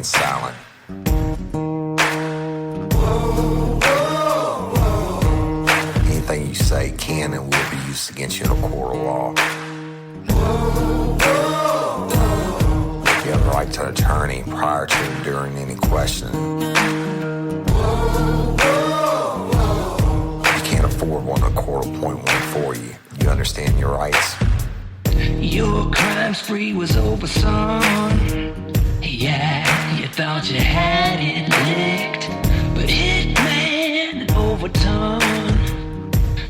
remain silent. Anything you say can and will be used against you in a court of law. You have the right to an attorney prior to and during any questioning. You can't afford one, a court will appoint one for you. You understand your rights? Your crime spree was over, son. Yeah, you thought you had it licked, but Hitman overtone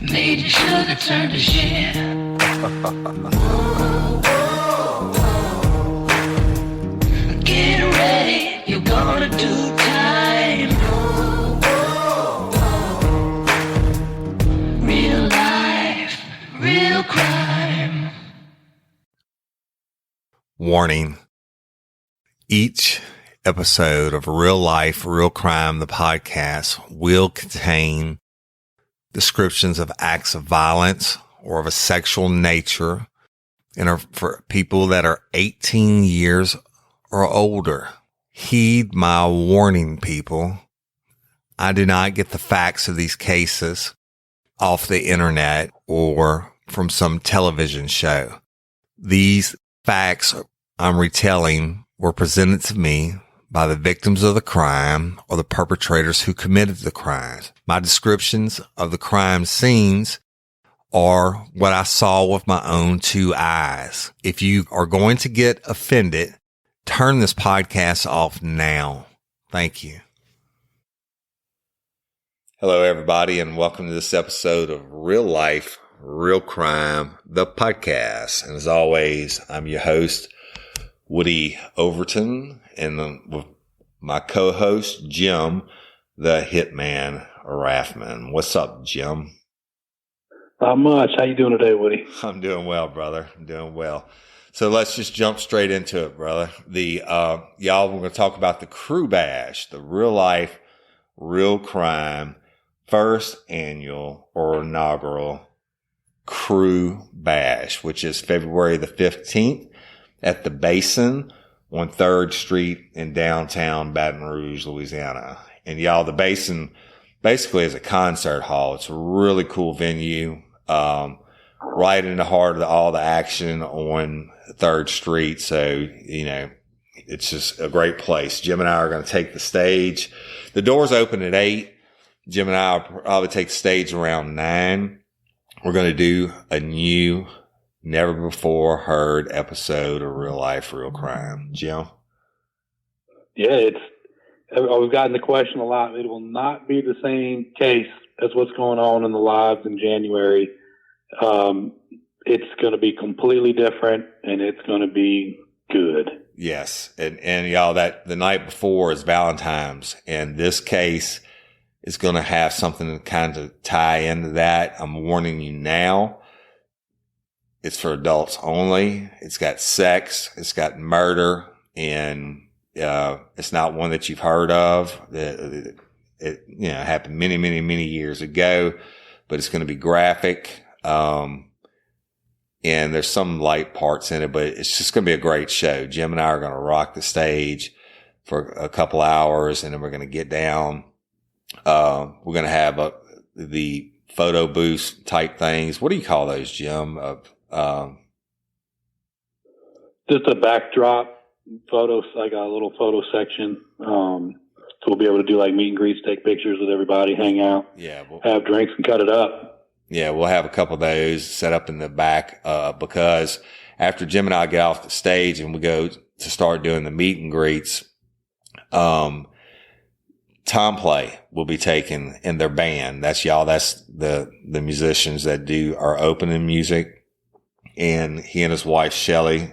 made your sugar turn to shit. Get ready, you're gonna do time. Real life, real crime. Warning. Each episode of Real Life, Real Crime, the podcast, will contain descriptions of acts of violence or of a sexual nature and are for people that are 18 years or older. Heed my warning, people. I do not get the facts of these cases off the internet or from some television show. These facts I'm retelling were presented to me by the victims of the crime or the perpetrators who committed the crimes. My descriptions of the crime scenes are what I saw with my own two eyes. If you are going to get offended, turn this podcast off now. Thank you. Hello, everybody, and welcome to this episode of Real Life, Real Crime, the podcast. And as always, I'm your host, Woody Overton, and with my co-host, Jim, the Hitman Raffman. What's up, Jim? Not much. How you doing today, Woody? I'm doing well, brother. I'm doing well. So let's just jump straight into it, brother. Y'all, we're going to talk about the Crew Bash, the Real Life, Real Crime, first annual or inaugural Crew Bash, which is February the 15th at the Basin on 3rd Street in downtown Baton Rouge, Louisiana. And y'all, the Basin basically is a concert hall. It's a really cool venue, right in the heart of all the action on 3rd Street. So, you know, it's just a great place. Jim and I are going to take the stage. The doors open at 8. Jim and I will probably take the stage around 9. We're going to do a new, never before heard episode of Real Life, Real Crime. Jim? Yeah, we've gotten the question a lot. It will not be the same case as what's going on in the lives in January. It's going to be completely different, and it's going to be good. Yes. And y'all, that the night before is Valentine's, and this case is going to have something to kind of tie into that. I'm warning you now. It's for adults only. It's got sex. It's got murder, and it's not one that you've heard of. It happened many, many, many years ago, but it's going to be graphic. And there's some light parts in it, but it's just going to be a great show. Jim and I are going to rock the stage for a couple hours, and then we're going to get down. We're going to have the photo booth type things. What do you call those, Jim? Just a backdrop photos, like a little photo section. So we'll be able to do like meet and greets, take pictures with everybody, hang out, have drinks, and cut it up. Yeah, we'll have a couple of those set up in the back, because after Jim and I get off the stage and we go to start doing the meet and greets, Tom Play will be taken in their band. That's the musicians that do our opening music. And he and his wife, Shelly,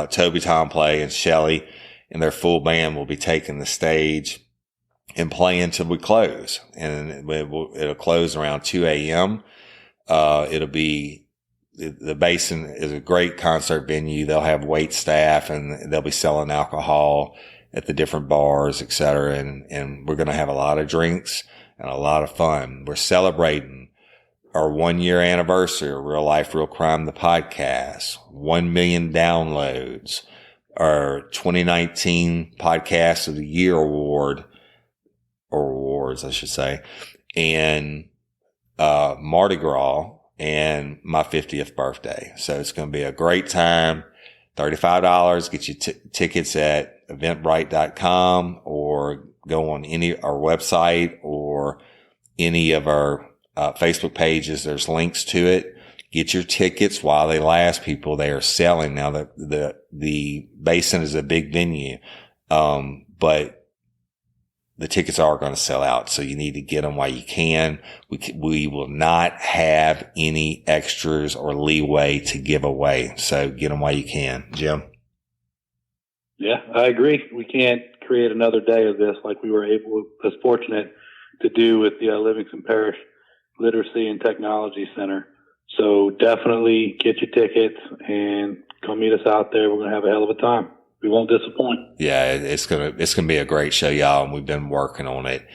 Toby Tom Play and Shelly and their full band will be taking the stage and playing until we close. And it'll close around 2 a.m. It'll be, the Basin is a great concert venue. They'll have wait staff and they'll be selling alcohol at the different bars, et cetera. And we're going to have a lot of drinks and a lot of fun. We're celebrating our 1 year anniversary of Real Life, Real Crime, the podcast, 1 million downloads, our 2019 Podcast of the Year award, or awards, I should say, and Mardi Gras and my 50th birthday. So it's going to be a great time. $35. Get you tickets at eventbrite.com, or go on our website or any of our Facebook pages. There's links to it. Get your tickets while they last, people. They are selling now. The Basin is a big venue, but the tickets are going to sell out. So you need to get them while you can. We will not have any extras or leeway to give away. So get them while you can. Jim? Yeah, I agree. We can't create another day of this like we were fortunate to do with the Livingston Parish Literacy and Technology Center. So definitely get your tickets and come meet us out there. We're going to have a hell of a time. We won't disappoint. Yeah, it's gonna be a great show, y'all, and we've been working on it.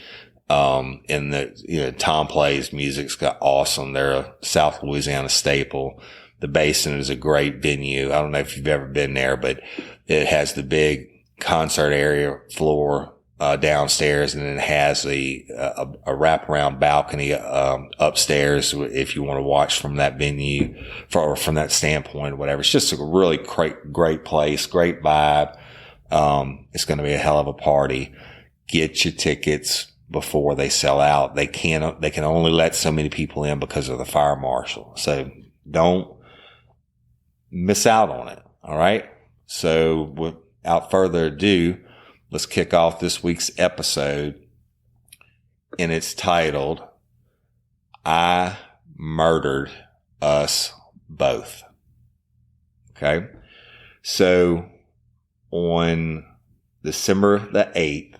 And Tom Plays music's got awesome. They're a South Louisiana staple. The Basin is a great venue. I don't know if you've ever been there, but it has the big concert area floor downstairs, and then it has a wraparound balcony upstairs if you want to watch from that venue, from that standpoint or whatever. It's just a really great place, great vibe. It's going to be a hell of a party. Get your tickets before they sell out. They can only let so many people in because of the fire marshal. So don't miss out on it. All right. So without further ado, let's kick off this week's episode, and it's titled, I Murdered Us Both. Okay. So on December the 8th,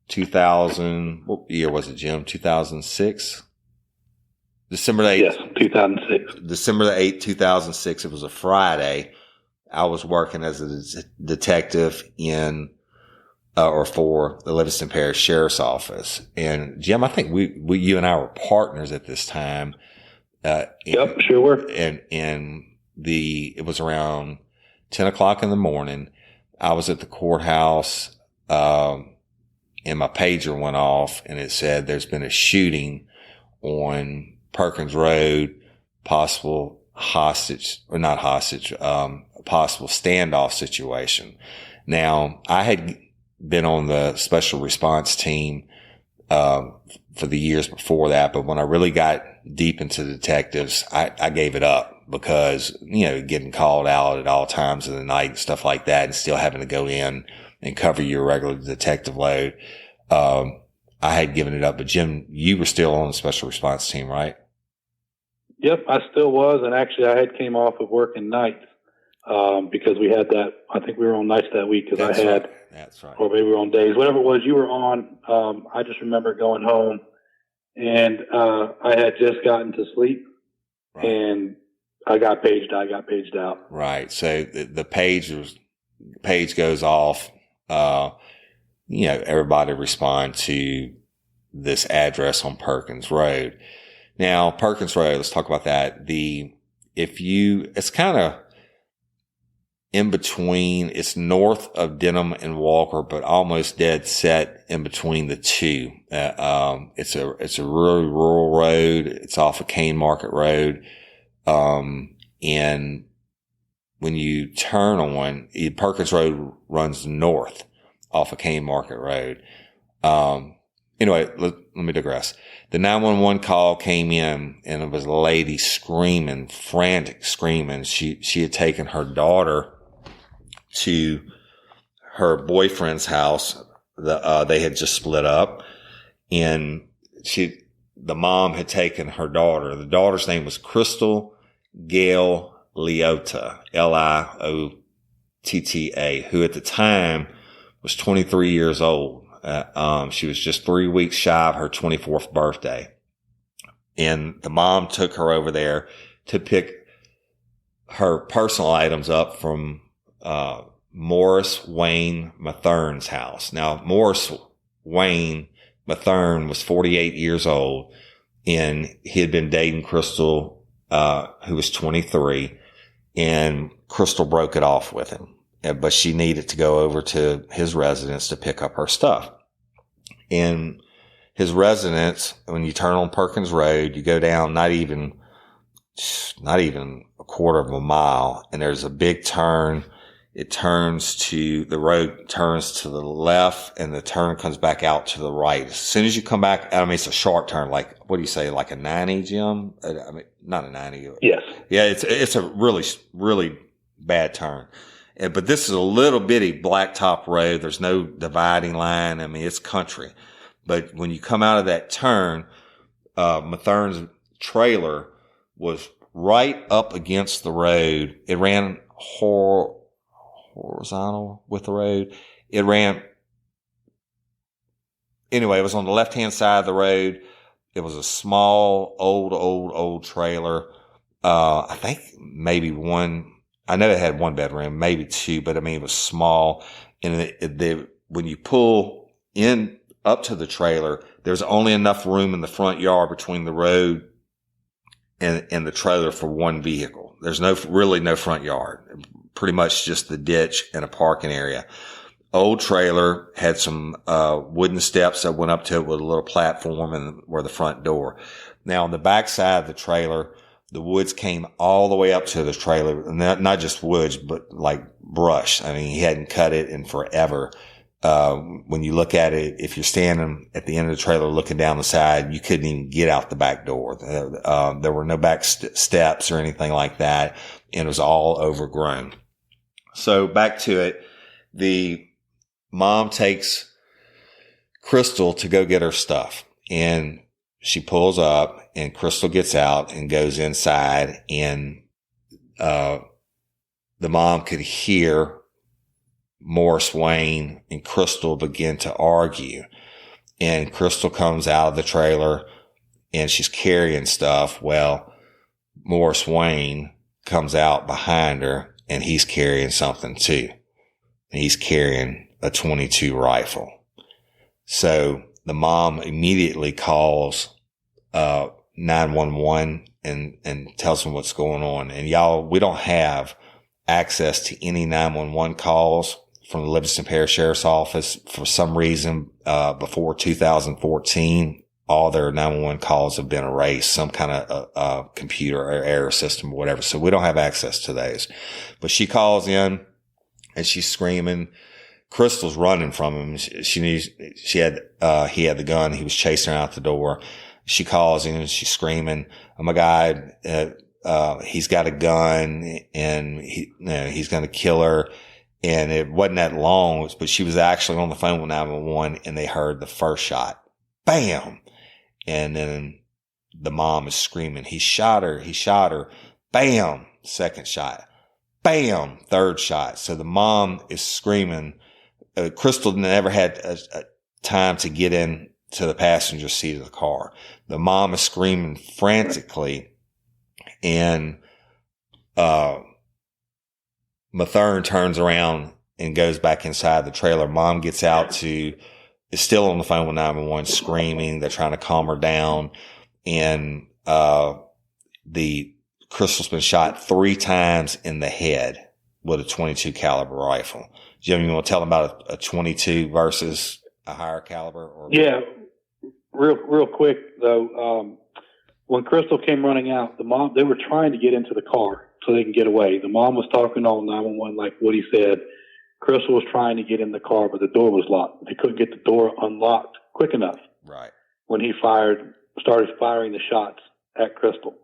2000, what year was it, Jim? 2006? December the 8th. Yes, 2006. December the 8th, 2006. It was a Friday. I was working as a detective for the Livingston Parish Sheriff's Office. And Jim, I think you and I were partners at this time. Yep, sure were. And it was around 10 o'clock in the morning. I was at the courthouse, and my pager went off, and it said there's been a shooting on Perkins Road, possible possible standoff situation. Now, I had been on the special response team for the years before that, but when I really got deep into detectives, I gave it up because, getting called out at all times of the night and stuff like that, and still having to go in and cover your regular detective load. I had given it up, but Jim, you were still on the special response team, right? Yep, I still was, and actually I had came off of working nights because we had that. I think we were on nights that week because That's right. Or maybe we were on days, whatever it was you were on. I just remember going home, and I had just gotten to sleep, right, and I got paged out. Right. So the page goes off. Everybody respond to this address on Perkins Road. Now, Perkins Road, let's talk about that. It's kind of in between, it's north of Denham and Walker, but almost dead set in between the two. It's a really rural road. It's off of Cane Market Road. And when you turn on, Perkins Road runs north off of Cane Market Road. Anyway, let me digress. The 911 call came in, and it was a lady screaming, frantic screaming. She had taken her daughter to her boyfriend's house. They had just split up, and the mom had taken her daughter. The daughter's name was Crystal Gail Liotta, Liotta, who at the time was 23 years old. She was just 3 weeks shy of her 24th birthday. And the mom took her over there to pick her personal items up from Morris Wayne Mathern's house. Now, Morris Wayne Mathern was 48 years old, and he had been dating Crystal, who was 23, and Crystal broke it off with him. but she needed to go over to his residence to pick up her stuff. In his residence, when you turn on Perkins Road, you go down not even a quarter of a mile, and there's a big turn. The road turns to the left, and the turn comes back out to the right. As soon as you come back, it's a sharp turn, like, what do you say, like a 90, Jim? Not a 90. Yes. Yeah, it's a really, really bad turn. But this is a little bitty blacktop road. There's no dividing line. It's country. But when you come out of that turn, Mathern's trailer was right up against the road. It ran horizontal with the road. It was on the left-hand side of the road. It was a small, old trailer. I think maybe I know it had one bedroom, maybe two, but it was small. And when you pull in up to the trailer, there's only enough room in the front yard between the road and the trailer for one vehicle. There's really no front yard. Pretty much just the ditch and a parking area. Old trailer had some wooden steps that went up to it with a little platform and were the front door. Now on the back side of the trailer, the woods came all the way up to the trailer, not just woods, but like brush. He hadn't cut it in forever. When you look at it, if you're standing at the end of the trailer looking down the side, you couldn't even get out the back door. There were no back steps or anything like that, and it was all overgrown. So back to it, the mom takes Crystal to go get her stuff, and she pulls up, and Crystal gets out and goes inside, and the mom could hear Morris Wayne and Crystal begin to argue. And Crystal comes out of the trailer, and she's carrying stuff. Well, Morris Wayne comes out behind her, and he's carrying something too. And he's carrying a .22 rifle. So the mom immediately calls 911 and tells them what's going on. And y'all, we don't have access to any 911 calls from the Livingston Parish Sheriff's Office. For some reason, before 2014, all their 911 calls have been erased, some kind of computer or error system or whatever. So we don't have access to those. But she calls in and she's screaming. Crystal's running from him. He had the gun. He was chasing her out the door. She calls in and she's screaming, "Oh my God, he's got a gun and he's going to kill her." And it wasn't that long, but she was actually on the phone with 911 and they heard the first shot. Bam! And then the mom is screaming, "He shot her. He shot her." Bam! Second shot. Bam! Third shot. So the mom is screaming. Crystal never had a time to get in to the passenger seat of the car. The mom is screaming frantically, and Mathern turns around and goes back inside the trailer. Mom gets out is still on the phone with 911 screaming. They're trying to calm her down. And, Crystal's been shot 3 times in the head with a .22 caliber rifle. Jim, you want to tell them about a .22 versus a higher caliber? Yeah. Real quick though. When Crystal came running out, they were trying to get into the car so they can get away. The mom was talking on 911 like Woody said. Crystal was trying to get in the car, but the door was locked. They couldn't get the door unlocked quick enough. Right. When he started firing the shots at Crystal.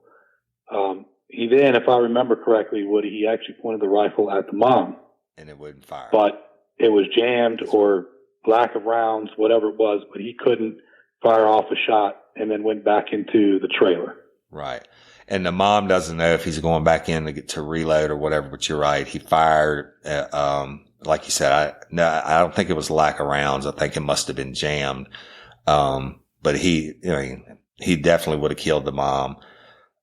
He then, if I remember correctly, Woody, he actually pointed the rifle at the mom. And it wouldn't fire. But it was jammed or lack of rounds, whatever it was, but he couldn't fire off a shot and then went back into the trailer. Right. And the mom doesn't know if he's going back in to reload or whatever, but you're right. He fired, like you said, I don't think it was lack of rounds. I think it must have been jammed. But he definitely would have killed the mom.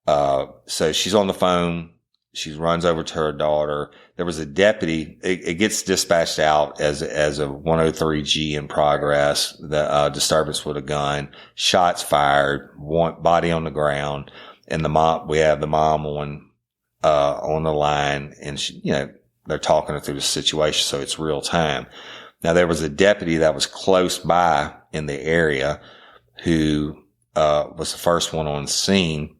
So she's on the phone. She runs over to her daughter. There was a deputy. It gets dispatched out as a 103G in progress. The disturbance with a gun, shots fired, body on the ground, and we have the mom on the line, and she, they're talking her through the situation. So it's real time. Now there was a deputy that was close by in the area who, was the first one on the scene.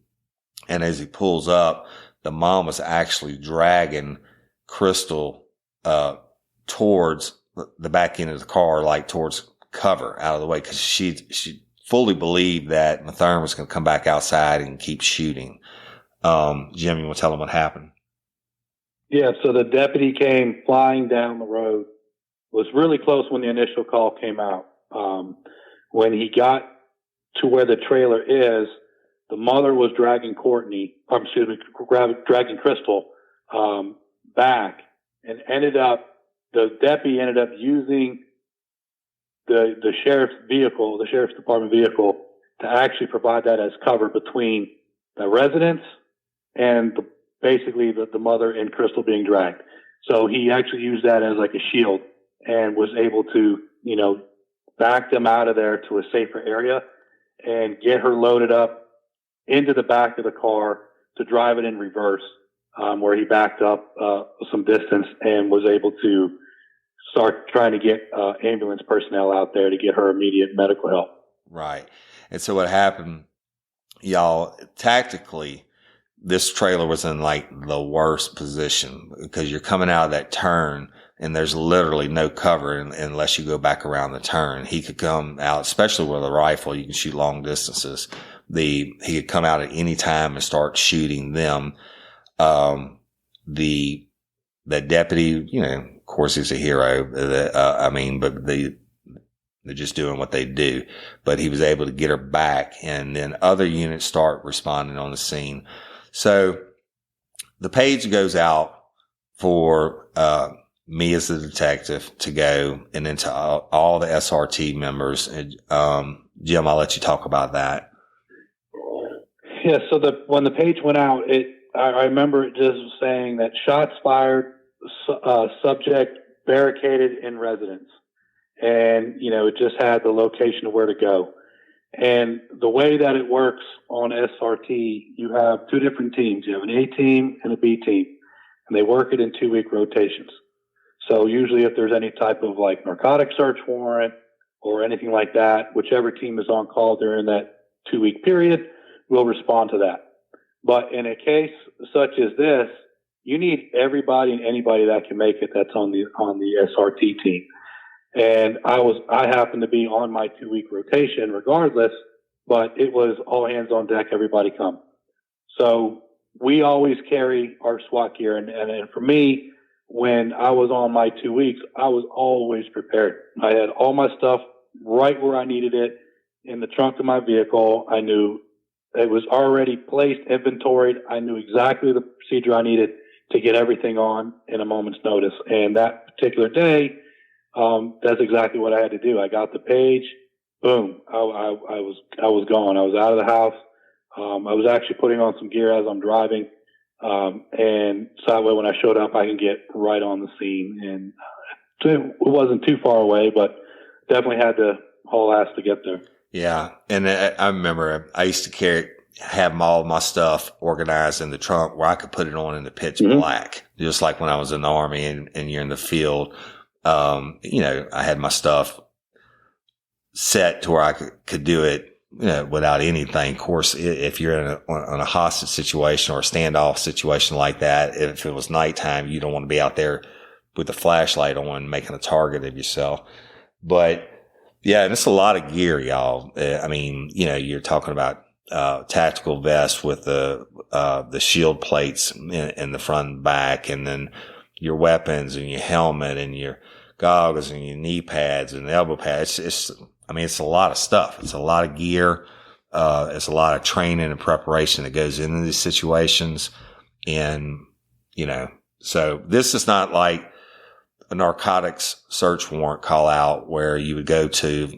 And as he pulls up, the mom was actually dragging Crystal, towards the back end of the car, like towards cover out of the way. Cause she fully believed that Mathern was going to come back outside and keep shooting. Jim, you want to tell them what happened? Yeah. So the deputy came flying down the road, was really close when the initial call came out. When he got to where the trailer is, the mother was dragging dragging Crystal, back, and the deputy ended up using the sheriff's department vehicle to actually provide that as cover between the residents and basically the mother and Crystal being dragged. So he actually used that as like a shield and was able to, back them out of there to a safer area and get her loaded up into the back of the car to drive it in reverse, where he backed up some distance and was able to start trying to get ambulance personnel out there to get her immediate medical help. Right. And so what happened, y'all, tactically, this trailer was in like the worst position because you're coming out of that turn and there's literally no cover unless you go back around the turn. He could come out, especially with a rifle, you can shoot long distances. He could come out at any time and start shooting them. The deputy, of course he's a hero. But they're just doing what they do. But he was able to get her back, and then other units start responding on the scene. So the page goes out for me as the detective to go, and then to all the SRT members. And, Jim, I'll let you talk about that. Yeah, so when the page went out, I remember it just saying that shots fired, subject barricaded in residence. And, it just had the location of where to go. And the way that it works on SRT, you have two different teams. You have an A team and a B team, and they work it in 2-week rotations. So usually if there's any type of like narcotic search warrant or anything like that, whichever team is on call during that 2-week period will respond to that. But in a case such as this, you need everybody and anybody that can make it that's on the SRT team. And I happened to be on my 2-week rotation regardless, but it was all hands on deck, everybody come. So we always carry our SWAT gear. And for me, when I was on my 2 weeks, I was always prepared. I had all my stuff right where I needed it in the trunk of my vehicle. I knew it was already placed, inventoried. I knew exactly the procedure I needed to get everything on in a moment's notice. And that particular day, that's exactly what I had to do. I got the page, boom, I was gone. I was out of the house. I was actually putting on some gear as I'm driving. And so that way when I showed up, I can get right on the scene. And it wasn't too far away, but definitely had to haul ass to get there. Yeah. And I remember I used to have all my stuff organized in the trunk where I could put it on in the pitch black, just like when I was in the Army and you're in the field. I had my stuff set to where I could do it, without anything. Of course, if you're in a hostage situation or a standoff situation like that, if it was nighttime, you don't want to be out there with a flashlight on making a target of yourself. But yeah, and it's a lot of gear, y'all. You're talking about tactical vest with the shield plates in the front and back, and then your weapons and your helmet and your goggles and your knee pads and elbow pads. It's a lot of stuff. It's a lot of gear. It's a lot of training and preparation that goes into these situations. And, so this is not like a narcotics search warrant call out where you would go to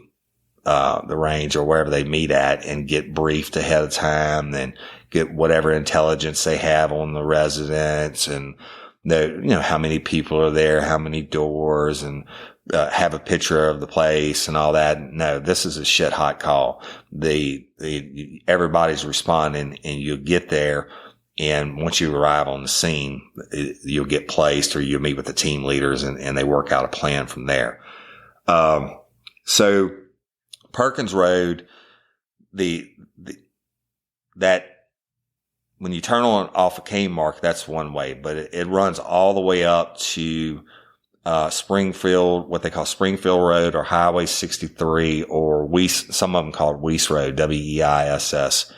the range or wherever they meet at and get briefed ahead of time and get whatever intelligence they have on the residents and how many people are there, how many doors, and have a picture of the place and all that. No, this is a shit hot call. Everybody's responding, and you get there And once you arrive on the scene, you'll get placed or you'll meet with the team leaders and they work out a plan from there. So Perkins Road, that when you turn on off of Kmart, that's one way, but it runs all the way up to Springfield, what they call Springfield Road or Highway 63, or some of them call it Weiss Road, Weiss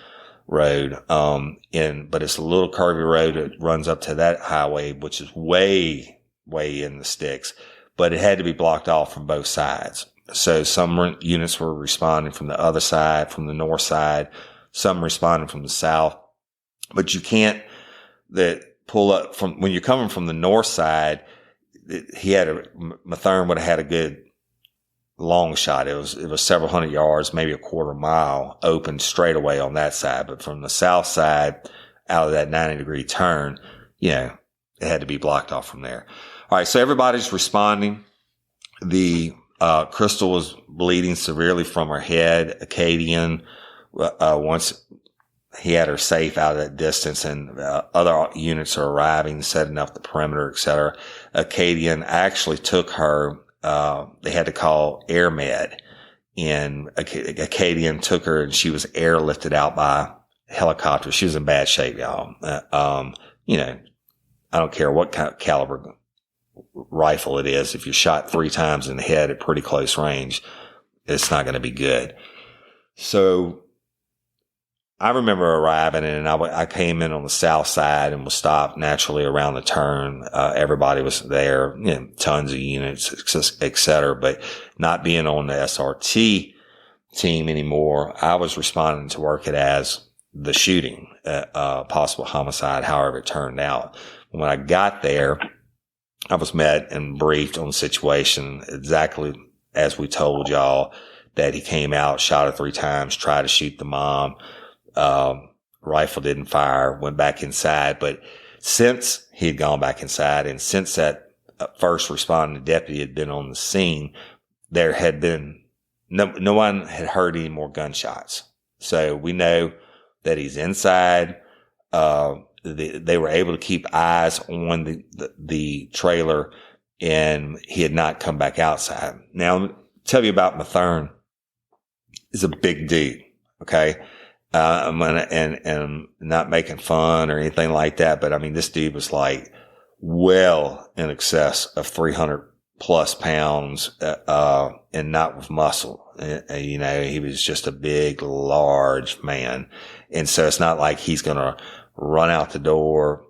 Road. But it's a little curvy road that runs up to that highway, which is way in the sticks, but it had to be blocked off from both sides. So some units were responding from the other side, from the north side, some responding from the south, but you can't pull up from when you're coming from the north side. Mathern would have had a good long shot. It was several hundred yards, maybe a quarter mile open straight away on that side. But from the south side, out of that 90-degree turn, it had to be blocked off from there. All right. So everybody's responding. The, Crystal was bleeding severely from her head. Acadian, once he had her safe out of that distance and other units are arriving, setting up the perimeter, et cetera. Acadian actually took her, they had to call Air Med, and Acadian took her and she was airlifted out by helicopter. She was in bad shape, y'all. I don't care what kind of caliber rifle it is. If you're shot 3 times in the head at pretty close range, it's not going to be good. So, I remember arriving and I came in on the south side and was stopped naturally around the turn. Everybody was there, tons of units, et cetera, but not being on the SRT team anymore, I was responding to work it as the shooting, possible homicide, however it turned out. When I got there, I was met and briefed on the situation exactly as we told y'all, that he came out, shot her 3 times, tried to shoot the mom. Rifle didn't fire, went back inside. But since he had gone back inside and since that first responding deputy had been on the scene, there had been no one had heard any more gunshots. So we know that he's inside. They were able to keep eyes on the trailer and he had not come back outside. Now, let me tell you about Mathern. He's a big dude. Okay. And not making fun or anything like that. But I mean, this dude was like well in excess of 300 plus pounds, and not with muscle. He was just a big, large man. And so it's not like he's going to run out the door,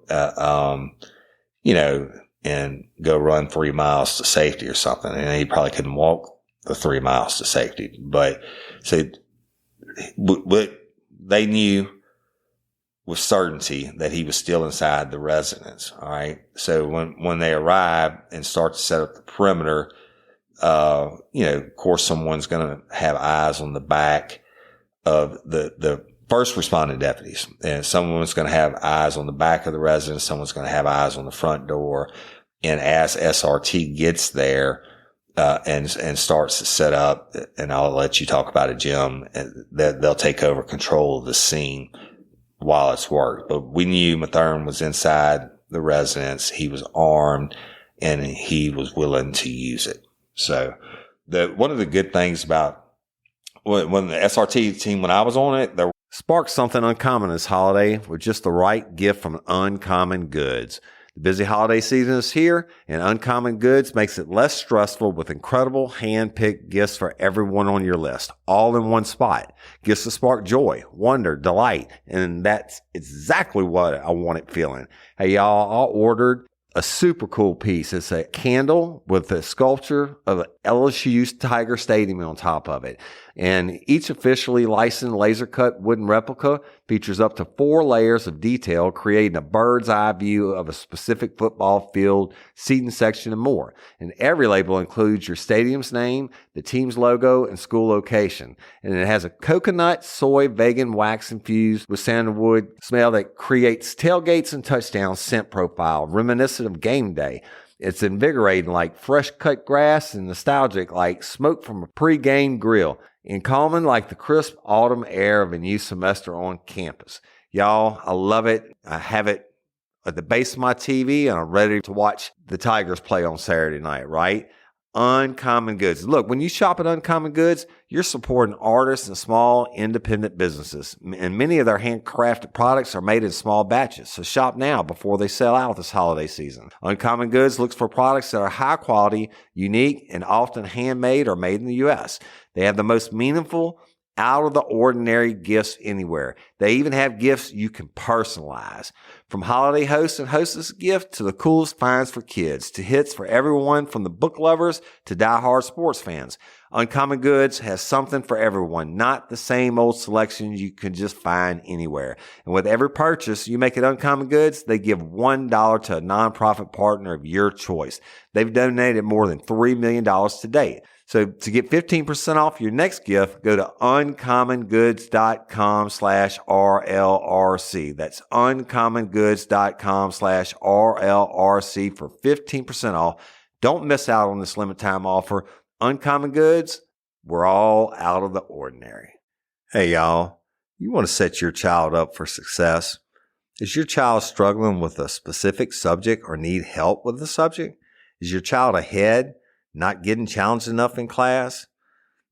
and go run 3 miles to safety or something. And he probably couldn't walk the 3 miles to safety. But so, they knew with certainty that he was still inside the residence. All right. So when they arrive and start to set up the perimeter, of course, someone's going to have eyes on the back of the first responding deputies, and someone's going to have eyes on the back of the residence. Someone's going to have eyes on the front door. And as SRT gets there, and starts to set up, and I'll let you talk about it, Jim, that they'll take over control of the scene while it's worked. But we knew Mathern was inside the residence. He was armed and he was willing to use it. So one of the good things about when the SRT team, when I was on it, there sparked something uncommon this holiday with just the right gift from Uncommon Goods. The busy holiday season is here, and Uncommon Goods makes it less stressful with incredible hand-picked gifts for everyone on your list, all in one spot. Gifts that spark joy, wonder, delight, and that's exactly what I wanted feeling. Hey, y'all, I ordered a super cool piece. It's a candle with a sculpture of LSU's Tiger Stadium on top of it. And each officially licensed laser cut wooden replica features up to 4 layers of detail, creating a bird's eye view of a specific football field, seating section, and more. And every label includes your stadium's name, the team's logo, and school location. And it has a coconut, soy, vegan wax infused with sandalwood smell that creates tailgates and touchdown scent profile, reminiscent of game day. It's invigorating like fresh cut grass and nostalgic like smoke from a pre-game grill, and calming like the crisp autumn air of a new semester on campus. Y'all, I love it. I have it at the base of my TV, and I'm ready to watch the Tigers play on Saturday night, right? Uncommon Goods. Look, when you shop at Uncommon Goods, you're supporting artists and small independent businesses. And many of their handcrafted products are made in small batches. So shop now before they sell out this holiday season. Uncommon Goods looks for products that are high quality, unique, and often handmade or made in the U.S. They have the most meaningful, out of the ordinary gifts anywhere. They even have gifts you can personalize. From holiday hosts and hostess gifts to the coolest finds for kids, to hits for everyone from the book lovers to diehard sports fans. Uncommon Goods has something for everyone, not the same old selections you can just find anywhere. And with every purchase you make at Uncommon Goods, they give $1 to a nonprofit partner of your choice. They've donated more than $3 million to date. So to get 15% off your next gift, go to uncommongoods.com/RLRC. That's uncommongoods.com/RLRC for 15% off. Don't miss out on this limited time offer. Uncommon Goods, we're all out of the ordinary. Hey, y'all, you want to set your child up for success? Is your child struggling with a specific subject or need help with the subject? Is your child ahead? Not getting challenged enough in class?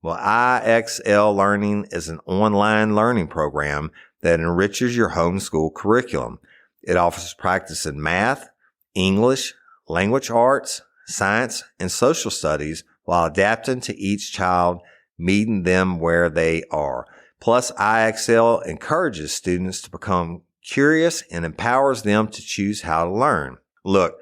Well, IXL Learning is an online learning program that enriches your homeschool curriculum. It offers practice in math, English, language arts, science, and social studies while adapting to each child, meeting them where they are. Plus, IXL encourages students to become curious and empowers them to choose how to learn. Look,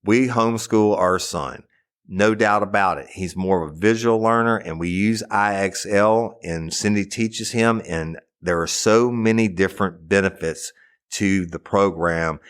we homeschool our son. No doubt about it. He's more of a visual learner, and we use IXL, and Cindy teaches him, and there are so many different benefits to the program.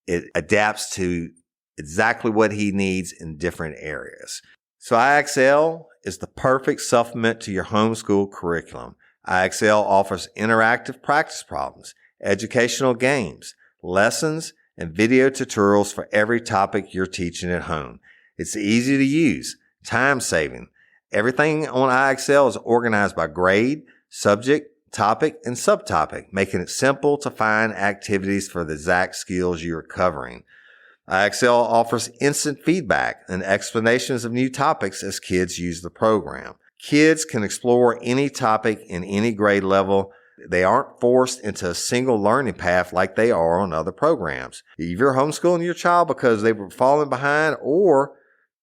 It adapts to exactly what he needs in different areas. So IXL is the perfect supplement to your homeschool curriculum. IXL offers interactive practice problems, educational games, lessons, and video tutorials for every topic you're teaching at home. It's easy to use, time-saving. Everything on IXL is organized by grade, subject, topic, and subtopic, making it simple to find activities for the exact skills you are covering. IXL offers instant feedback and explanations of new topics as kids use the program. Kids can explore any topic in any grade level. They aren't forced into a single learning path like they are on other programs. If you're homeschooling your child because they were falling behind or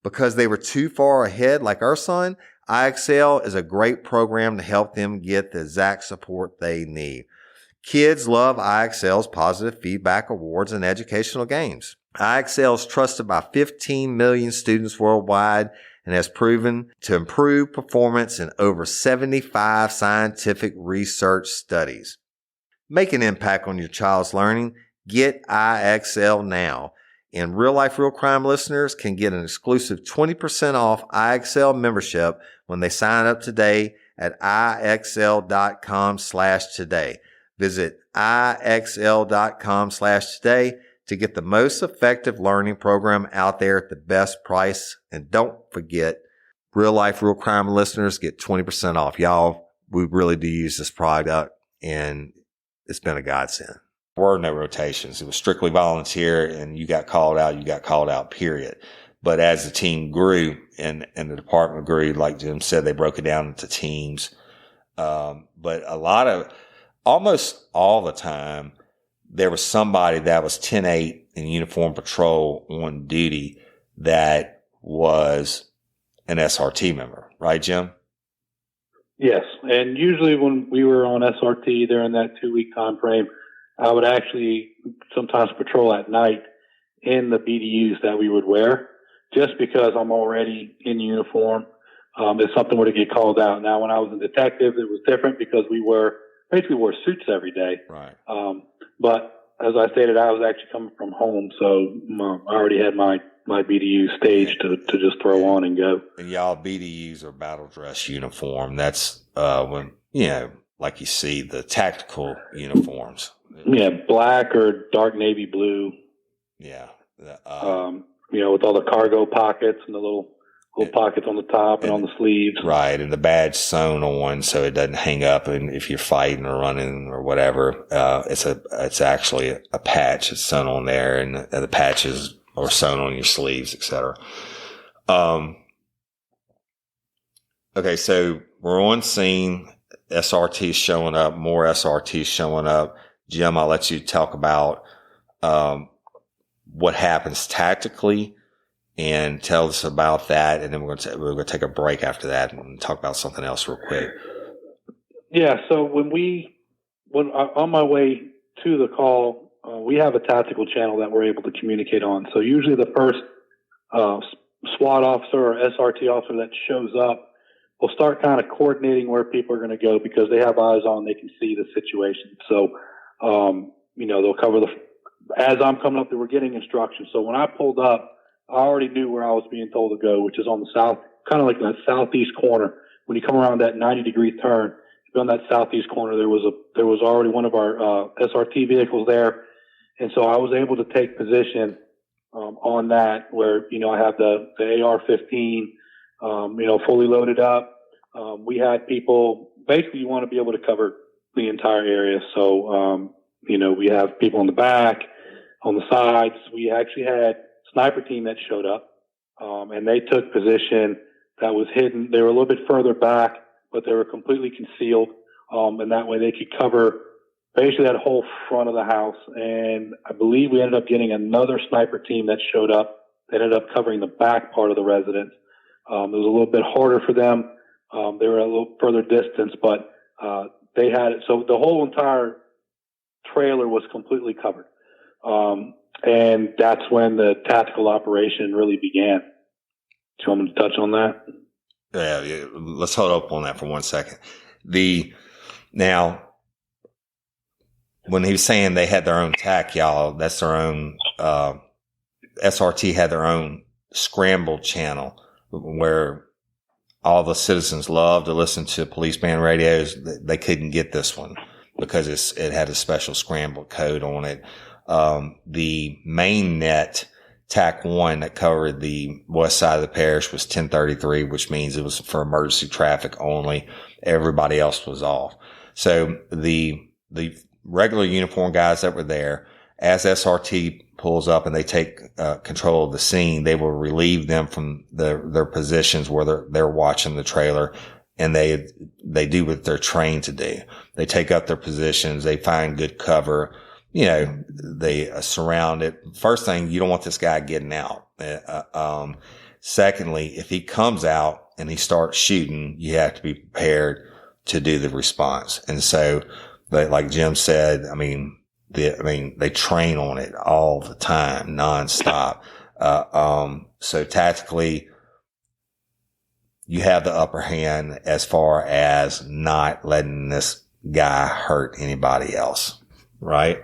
because they were too far ahead like our son, IXL is a great program to help them get the exact support they need. Kids love IXL's positive feedback awards and educational games. IXL is trusted by 15 million students worldwide and has proven to improve performance in over 75 scientific research studies. Make an impact on your child's learning. Get IXL now. And Real Life, Real Crime listeners can get an exclusive 20% off IXL membership when they sign up today at IXL.com/today. Visit IXL.com/today to get the most effective learning program out there at the best price. And don't forget, Real Life, Real Crime listeners get 20% off. Y'all, we really do use this product, and it's been a godsend. There were no rotations. It was strictly volunteer, and you got called out, period. But as the team grew and the department grew, like Jim said, they broke it down into teams. But almost all the time, there was somebody that was 10-8 in uniform patrol on duty that was an SRT member. Right, Jim? Yes. And usually when we were on SRT during that 2-week time frame, I would actually sometimes patrol at night in the BDUs that we would wear, just because I'm already in uniform. If something were to get called out. Now, when I was a detective, it was different because we basically wore suits every day. Right. But as I stated, I was actually coming from home, so I already had my BDU staged to just throw on and go. And y'all BDUs are battle dress uniform. That's when, like you see the tactical uniforms. Yeah, black or dark navy blue. Yeah. With all the cargo pockets and the little little pockets on the top and on the sleeves. Right. And the badge sewn on so it doesn't hang up. And if you're fighting or running or whatever, it's actually a patch that's sewn on there, and the patches are sewn on your sleeves, etc. Okay. So we're on scene. SRT showing up, more SRT showing up. Jim, I'll let you talk about, what happens tactically, and tell us about that, and then we're going to take a break after that and talk about something else real quick. Yeah. So when on my way to the call, we have a tactical channel that we're able to communicate on. So usually the first SWAT officer or SRT officer that shows up will start kind of coordinating where people are going to go, because they have eyes on, they can see the situation. So, they'll cover as I'm coming up, they were getting instructions. So when I pulled up, I already knew where I was being told to go, which is on the south, kind of like that southeast corner. When you come around that 90-degree turn, on that southeast corner, there was already one of our SRT vehicles there, and so I was able to take position on that, where I have the AR-15, fully loaded up. We had people. Basically, you want to be able to cover the entire area, so we have people on the back, on the sides. We actually had sniper team that showed up, and they took position that was hidden. They were a little bit further back, but they were completely concealed, and that way they could cover basically that whole front of the house. And I believe we ended up getting another sniper team that showed up that ended up covering the back part of the residence. It was a little bit harder for them. They were a little further distance, but they had it. So the whole entire trailer was completely covered. And that's when the tactical operation really began. Do you want me to touch on that? Yeah, let's hold up on that for 1 second. Now, when he was saying they had their own TAC, y'all, that's their own, SRT had their own scrambled channel where all the citizens love to listen to police band radios. They couldn't get this one because it had a special scrambled code on it. The main net TAC 1 that covered the west side of the parish was 1033, which means it was for emergency traffic only. Everybody else was off. So the regular uniform guys that were there, as SRT pulls up and they take control of the scene, they will relieve them from their positions where they're watching the trailer, and they do what they're trained to do. They take up their positions, they find good cover. They surround it. First thing, you don't want this guy getting out. Secondly, if he comes out and he starts shooting, you have to be prepared to do the response. And so, like Jim said, they train on it all the time, nonstop. So tactically, you have the upper hand as far as not letting this guy hurt anybody else, right?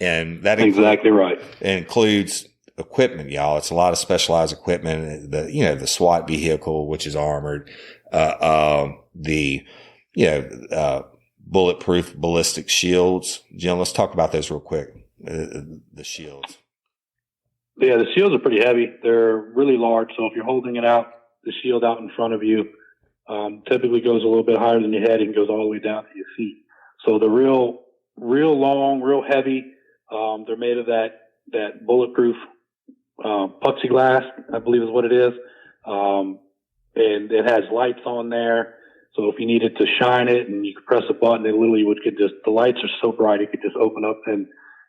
And that exactly right. It includes equipment, y'all. It's a lot of specialized equipment. The SWAT vehicle, which is armored, bulletproof ballistic shields. Jim, let's talk about those real quick. The shields. Yeah, the shields are pretty heavy. They're really large. So if you're holding it out, the shield out in front of you, typically goes a little bit higher than your head and goes all the way down to your feet. So they're real long, real heavy. They're made of that bulletproof plexiglass, I believe is what it is. And it has lights on there. So if you needed to shine it and you could press a button, it literally the lights are so bright, it could just open up and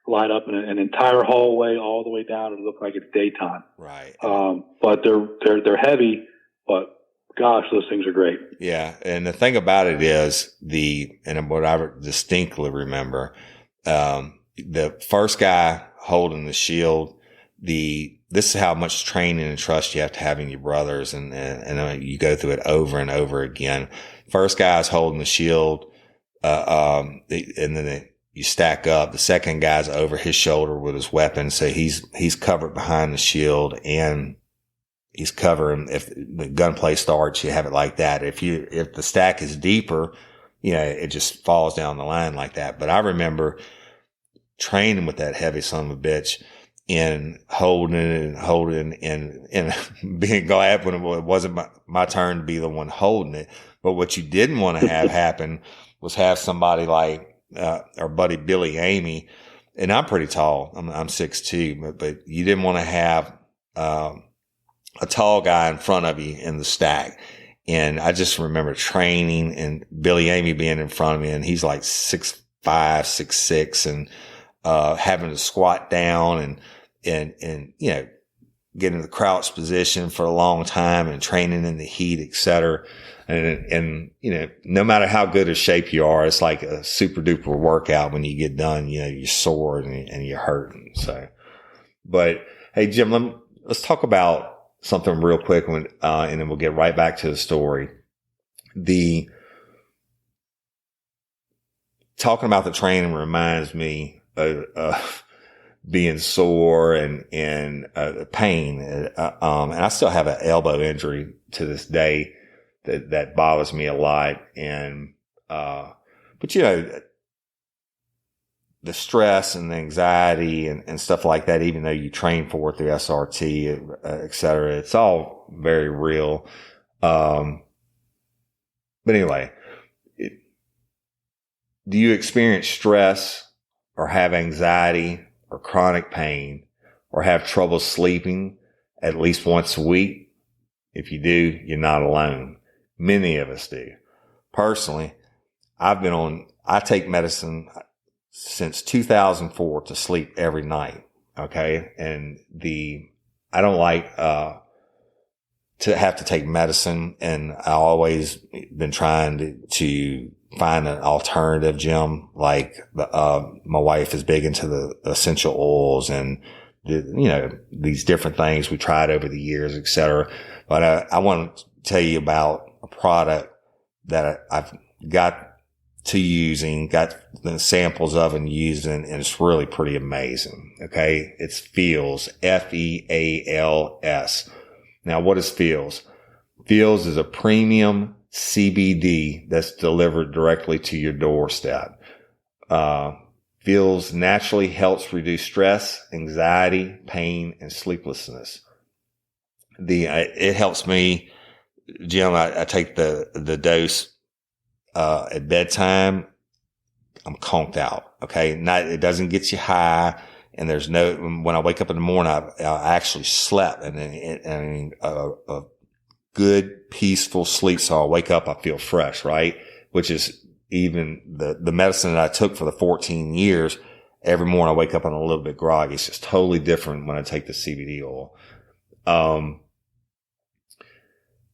light up an entire hallway all the way down and look like it's daytime. Right. But they're heavy, but gosh, those things are great. Yeah. And the thing about it is and what I distinctly remember, the first guy holding the shield, this is how much training and trust you have to have in your brothers. And you go through it over and over again. First guy's holding the shield, and then you stack up. The second guy's over his shoulder with his weapon. So he's covered behind the shield, and he's covering, if the gunplay starts, you have it like that. If the stack is deeper, it just falls down the line like that. But I remember training with that heavy son of a bitch, in holding and being glad when it wasn't my turn to be the one holding it. But what you didn't want to have happen was have somebody like, our buddy Billy Amy, and I'm pretty tall. I'm 6'2", but you didn't want to have, a tall guy in front of you in the stack. And I just remember training and Billy Amy being in front of me, and he's like 6'5", 6'6", and, having to squat down and, you know, get in the crouch position for a long time and training in the heat, et cetera. And, you know, no matter how good a shape you are, it's like a super duper workout when you get done, you know, you're sore and you're hurting. So, but hey, Jim, let's talk about something real quick and then we'll get right back to the story. Talking about the training reminds me of being sore and pain. And I still have an elbow injury to this day that bothers me a lot. And, but you know, the stress and the anxiety and stuff like that, even though you train for it through SRT, et cetera, it's all very real. But anyway, do you experience stress or have anxiety or chronic pain or have trouble sleeping at least once a week? If you do, you're not alone. Many of us do. Personally, I take medicine since 2004 to sleep every night. Okay. And I don't like, to have to take medicine, and I always been trying to find an alternative, Jim. Like, my wife is big into the essential oils and these different things we tried over the years, et cetera. But I want to tell you about a product that I've got to using, got the samples of and using, and it's really pretty amazing. Okay. It's Feals, Feals. Now, what is Feals? Feals is a premium CBD that's delivered directly to your doorstep. Feals naturally helps reduce stress, anxiety, pain, and sleeplessness. It helps me, Jim. I take the dose at bedtime. I'm conked out. Okay. It doesn't get you high. And when I wake up in the morning, I actually slept and a good, peaceful sleep. So I wake up, I feel fresh, right? Which is even the medicine that I took for the 14 years. Every morning I wake up, I'm a little bit groggy. It's just totally different when I take the CBD oil.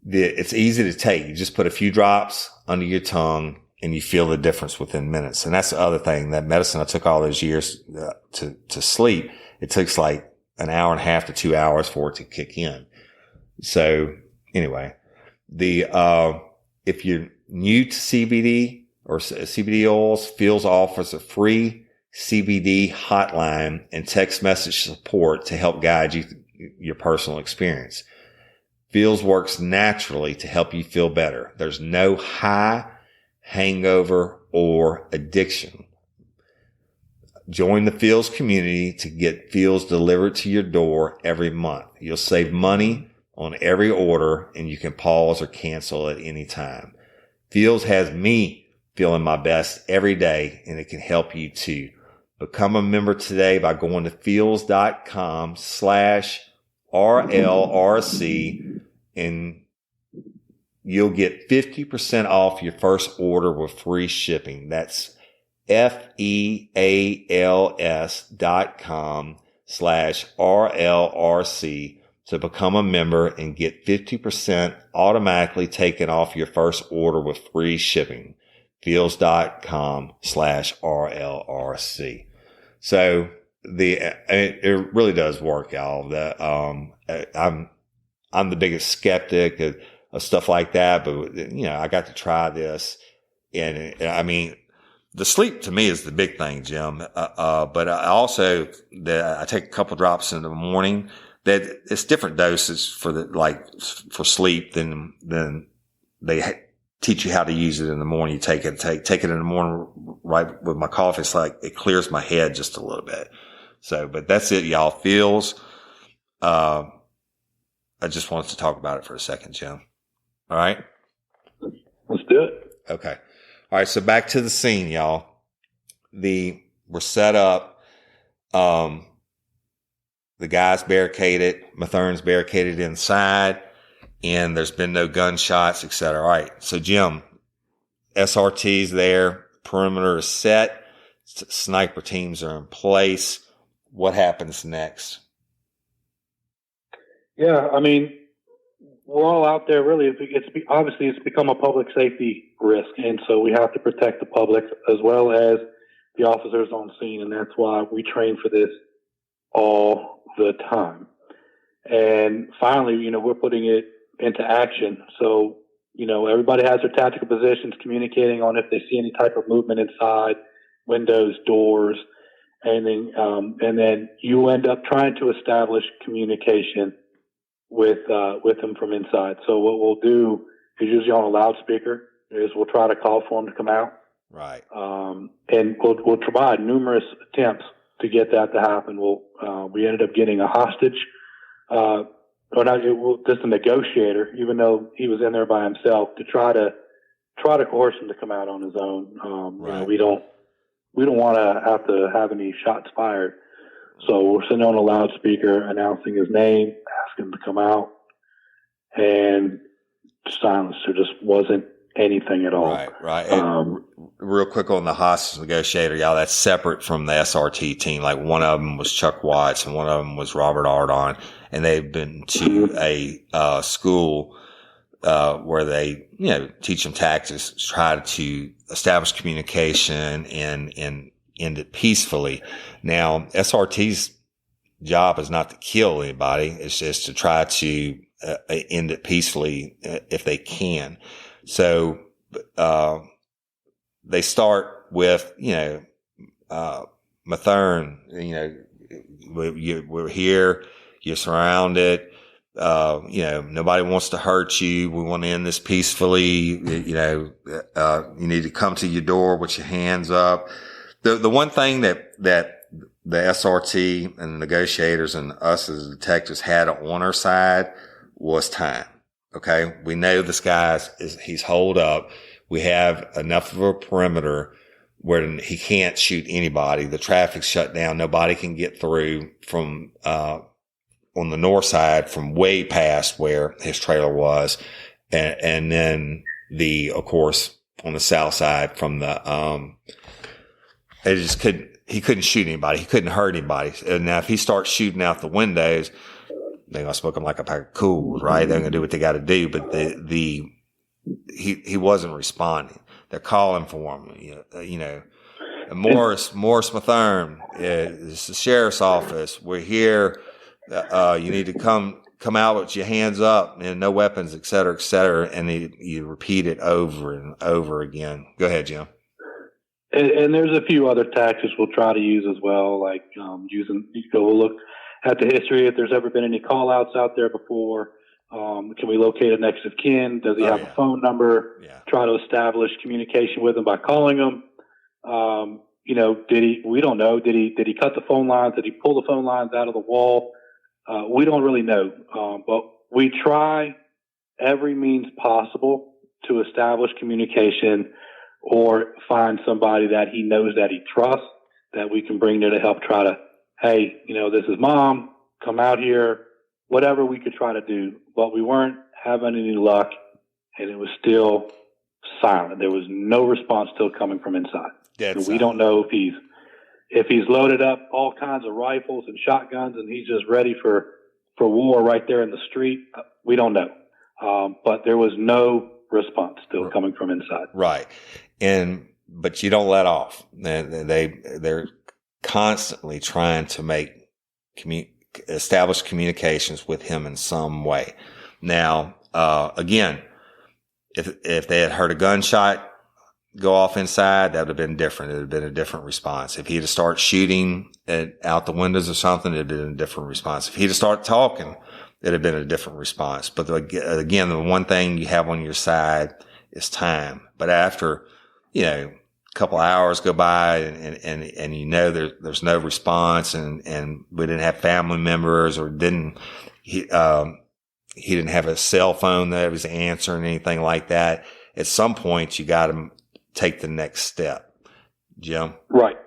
It's easy to take. You just put a few drops under your tongue and you feel the difference within minutes. And that's the other thing. That medicine I took all those years to sleep, it takes like an hour and a half to 2 hours for it to kick in. So anyway, if you're new to CBD or CBD oils, Feals offers a free CBD hotline and text message support to help guide you through your personal experience. Feals works naturally to help you feel better. There's no high, hangover, or addiction. Join the Feals community to get Feals delivered to your door every month. You'll save money on every order, and you can pause or cancel at any time. Feals has me feeling my best every day, and it can help you too. Become a member today by going to feals.com/RLRC, and you'll get 50% off your first order with free shipping. That's FEALS.com/RLRC to become a member and get 50% automatically taken off your first order with free shipping. Feals.com/RLRC. So it really does work, y'all. I'm the biggest skeptic of stuff like that, but I got to try this, and I mean, the sleep to me is the big thing, Jim. But I also I take a couple drops in the morning. That it's different doses for sleep than they teach you how to use it in the morning. You take it in the morning right with my coffee. It's like it clears my head just a little bit. So, but that's it, y'all. Feels. I just wanted to talk about it for a second, Jim. All right. Let's do it. Okay. All right. So back to the scene, y'all. We're set up. The guy's barricaded. Mathern's barricaded inside, and there's been no gunshots, etc. All right. So Jim, SRT's there. Perimeter is set. Sniper teams are in place. What happens next? Yeah, I mean, we're all out there. Really, obviously it's become a public safety risk, and so we have to protect the public as well as the officers on scene, and that's why we train for this all the time. And finally, we're putting it into action. So, everybody has their tactical positions, communicating on if they see any type of movement inside, windows, doors, and then you end up trying to establish communication with them from inside. So what we'll do is usually on a loudspeaker is we'll try to call for them to come out. Right. And we'll provide numerous attempts to get that to happen. We ended up getting a hostage, just a negotiator, even though he was in there by himself, to try to coerce him to come out on his own. Right. We don't want to have any shots fired. So we're sitting on a loudspeaker announcing his name, asking him to come out, and silence. There just wasn't anything at all. Right. And real quick on the hostage negotiator, y'all, that's separate from the SRT team. Like one of them was Chuck Watts and one of them was Robert Ardon, and they've been to a school where they, teach them tactics, try to establish communication and end it peacefully. Now, SRT's job is not to kill anybody. It's just to try to end it peacefully if they can. So, they start with, Mathern, we're here, you're surrounded, nobody wants to hurt you. We want to end this peacefully. You need to come to your door with your hands up. The one thing that the SRT and the negotiators and us as detectives had on our side was time. Okay. We know this he's holed up. We have enough of a perimeter where he can't shoot anybody. The traffic's shut down. Nobody can get through from, on the north side from way past where his trailer was. And then of course, on the south side from he couldn't shoot anybody. He couldn't hurt anybody. And now if he starts shooting out the windows, they're going to smoke him like a pack of cools, right? They're going to do what they got to do. But he wasn't responding. They're calling for him, Morris Mathern, it's the sheriff's office. We're here. You need to come out with your hands up and no weapons, et cetera, et cetera. And you repeat it over and over again. Go ahead, Jim. And there's a few other tactics we'll try to use as well, like we'll look at the history, if there's ever been any call outs out there before. Can we locate a next of kin? Does he have a phone number? Yeah. Try to establish communication with him by calling him. We don't know. Did he cut the phone lines? Did he pull the phone lines out of the wall? We don't really know. But we try every means possible to establish communication or find somebody that he knows that he trusts that we can bring there to help try to, hey, this is mom, come out here, whatever we could try to do. But we weren't having any luck, and it was still silent. There was no response still coming from inside. So we don't know if he's loaded up all kinds of rifles and shotguns and he's just ready for war right there in the street. We don't know. But there was no response still coming from inside. Right. But you don't let off. They're constantly trying to establish communications with him in some way. Now, again, if they had heard a gunshot go off inside, that would have been different. It would have been a different response. If he'd have started shooting out the windows or something, it would have been a different response. If he'd have started talking, it would have been a different response. But again, the one thing you have on your side is time. But after, couple hours go by and you know, there's no response and we didn't have family members or he didn't have a cell phone that was answering anything like that. At some point, you got to take the next step, Jim. Right.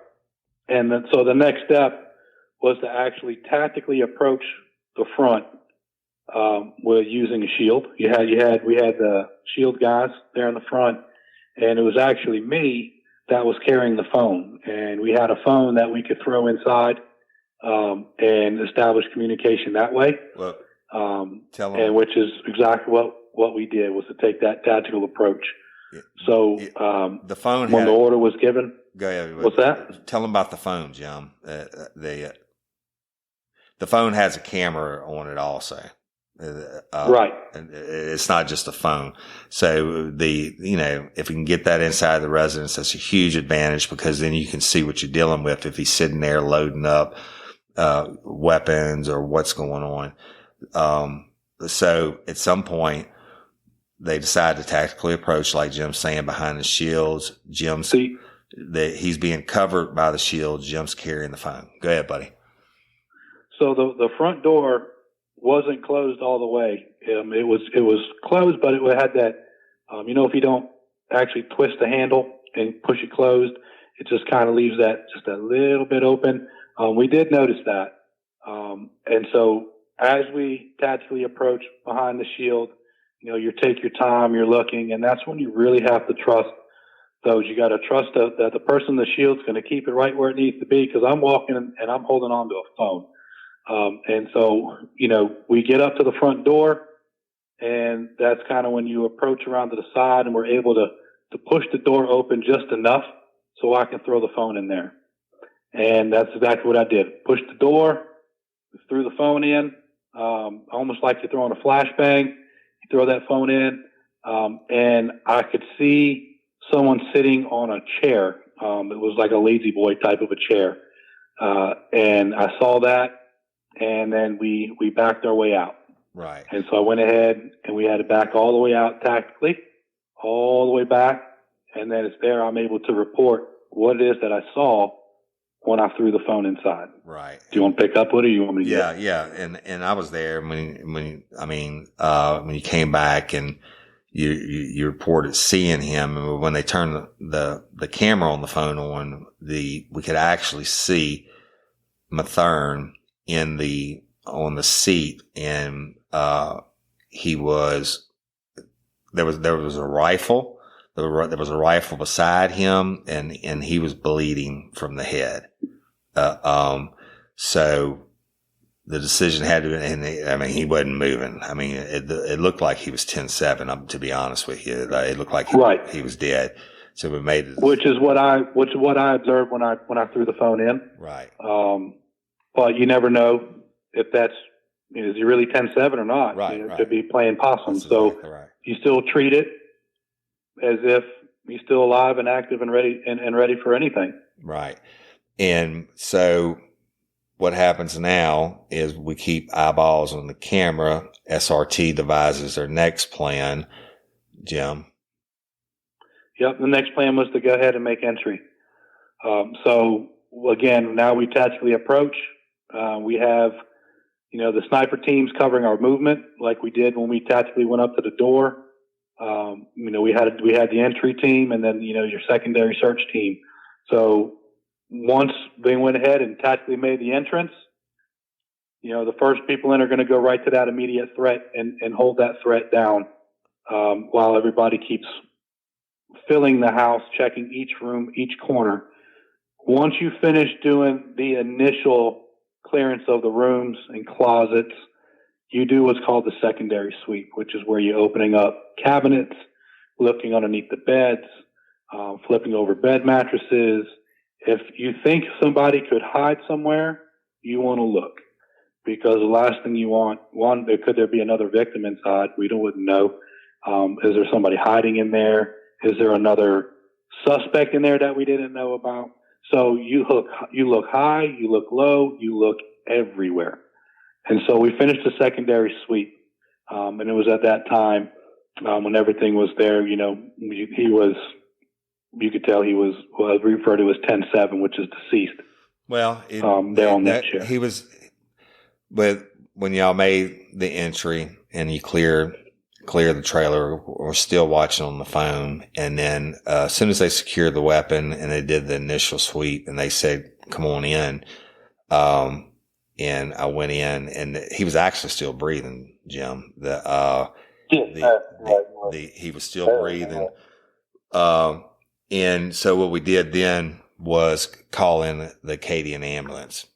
And so the next step was to actually tactically approach the front with using a shield. We had the shield guys there in the front, and it was actually me that was carrying the phone. And we had a phone that we could throw inside and establish communication that way. Well, and which is exactly what we did, was to take that tactical approach. So the phone when the order was given. Go ahead. What's that? Tell them about the phone, Jim. The phone has a camera on it also. Right. It's not just a phone. So if you can get that inside the residence, that's a huge advantage, because then you can see what you're dealing with if he's sitting there loading up weapons or what's going on. So at some point they decide to tactically approach, like Jim's saying, behind the shields. He's being covered by the shields. Jim's carrying the phone. Go ahead, buddy. So the front door wasn't closed all the way. It was closed, but it had that, if you don't actually twist the handle and push it closed, it just kind of leaves that just a little bit open. We did notice that. And so as we tactically approach behind the shield, you take your time, you're looking, and that's when you really have to trust those. You got to trust that the person in the shield's going to keep it right where it needs to be, because I'm walking and I'm holding on to a phone. And so, we get up to the front door, and that's kind of when you approach around to the side, and we're able to push the door open just enough so I can throw the phone in there. And that's exactly what I did. Pushed the door, threw the phone in, almost like you're throwing a flashbang. You throw that phone in, and I could see someone sitting on a chair. It was like a lazy boy type of a chair. And I saw that, and then we backed our way out. Right. And so I went ahead, and we had to back all the way out tactically, all the way back. And then it's there I'm able to report what it is that I saw when I threw the phone inside. Right. Do you want to pick up with it, or you want me to get it? Yeah. And I was there when you came back and you reported seeing him. And when they turned the camera on the phone on, we could actually see Mathern on the seat, and there was a rifle. There was a rifle beside him, and he was bleeding from the head. So the decision had to be, and he wasn't moving. It looked like he was 10-7, to be honest with you. It looked like he was dead. So we made it. Which is what I observed when I threw the phone in. Right. But you never know if that's, is he really 10-7 or not? Right. It could be playing possum. That's so exactly right. You still treat it as if he's still alive and active and ready and ready for anything. Right. And so what happens now is we keep eyeballs on the camera. SRT devises their next plan. Jim. Yep. The next plan was to go ahead and make entry. So again, now we tactically approach. We have, the sniper teams covering our movement like we did when we tactically went up to the door. We had the entry team, and then, your secondary search team. So once they went ahead and tactically made the entrance, the first people in are going to go right to that immediate threat and hold that threat down, while everybody keeps filling the house, checking each room, each corner. Once you finish doing the initial clearance of the rooms and closets, you do what's called the secondary sweep, which is where you're opening up cabinets, looking underneath the beds, flipping over bed mattresses. If you think somebody could hide somewhere, you want to look, because the last thing you want, could there be another victim inside? We wouldn't know. Is there somebody hiding in there? Is there another suspect in there that we didn't know about? So you look high, you look low, you look everywhere. And so we finished the secondary sweep. And it was at that time, when everything was there, he was you could tell he was referred to as 10-7, which is deceased. Well, there on that chair. He was, but when y'all made the entry and you clear the trailer, we're still watching on the phone. And then as soon as they secured the weapon and they did the initial sweep and they said, come on in, and I went in and he was actually still breathing, Jim. He was still breathing. And so what we did then was call in the Acadian ambulance,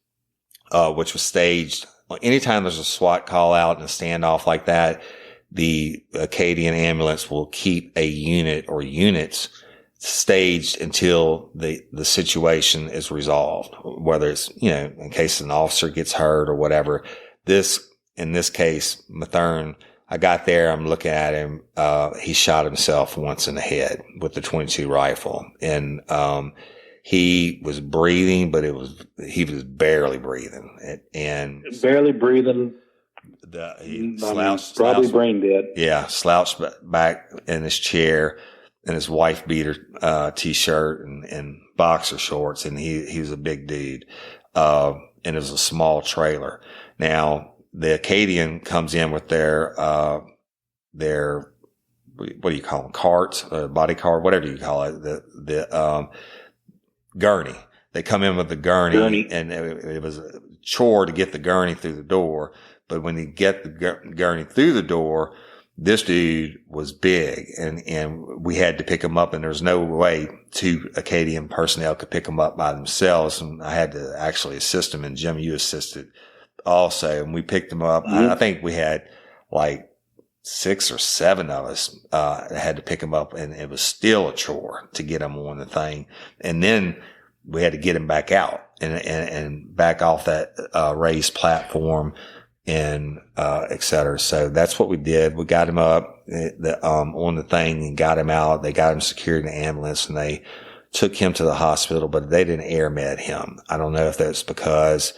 which was staged. Anytime there's a SWAT call out and a standoff like that, the Acadian ambulance will keep a unit or units staged until the situation is resolved, whether it's, in case an officer gets hurt or whatever. In this case, Mathern, I got there, I'm looking at him, he shot himself once in the head with the .22 rifle. And, he was breathing, but he was barely breathing. And barely breathing. Probably brain dead. Yeah. Slouched back in his chair and his wife beater, t-shirt and boxer shorts. And he was a big dude. And it was a small trailer. Now the Acadian comes in with their, what do you call them? Carts, body cart, whatever you call it. Gurney. They come in with the gurney. And it was a chore to get the gurney through the door. But when you get the gurney through the door, this dude was big and we had to pick him up, and there was no way two Acadian personnel could pick him up by themselves. And I had to actually assist him, and Jim, you assisted also. And we picked him up. Mm-hmm. I think we had like 6 or 7 of us, had to pick him up, and it was still a chore to get him on the thing. And then we had to get him back out and back off that, raised platform and, et cetera. So that's what we did. We got him up on the thing and got him out. They got him secured in the ambulance and they took him to the hospital, but they didn't air med him. I don't know if that's because,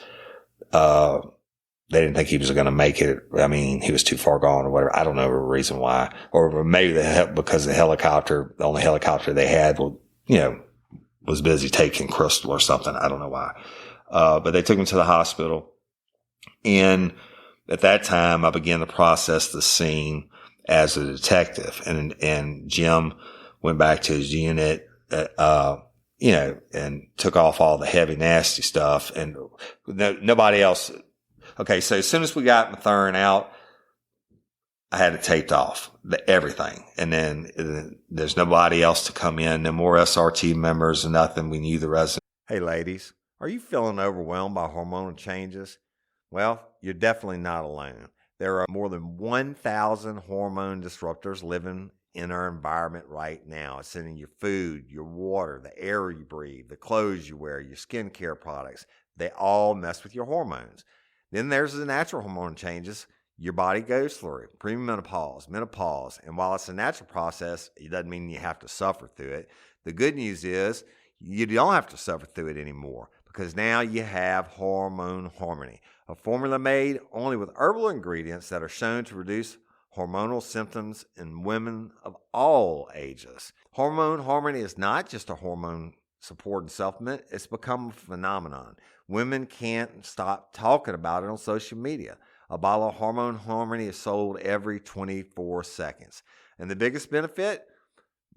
they didn't think he was going to make it. I mean, he was too far gone or whatever. I don't know the reason why. Or maybe because the only helicopter they had, was busy taking Crystal or something. I don't know why. But they took him to the hospital. And at that time, I began to process the scene as a detective. And Jim went back to his unit, and took off all the heavy, nasty stuff. And nobody else. Okay, so as soon as we got Mathern out, I had it taped off, everything. And then there's nobody else to come in, no more SRT members, nothing. We knew the resident. Hey, ladies, are you feeling overwhelmed by hormonal changes? Well, you're definitely not alone. There are more than 1,000 hormone disruptors living in our environment right now. It's in your food, your water, the air you breathe, the clothes you wear, your skincare products. They all mess with your hormones. Then there's the natural hormone changes your body goes through, premenopause, menopause. And while it's a natural process, it doesn't mean you have to suffer through it. The good news is you don't have to suffer through it anymore because now you have Hormone Harmony, a formula made only with herbal ingredients that are shown to reduce hormonal symptoms in women of all ages. Hormone Harmony is not just a hormone support and supplement. It's become a phenomenon. Women can't stop talking about it on social media. A bottle of Hormone Harmony is sold every 24 seconds. And the biggest benefit?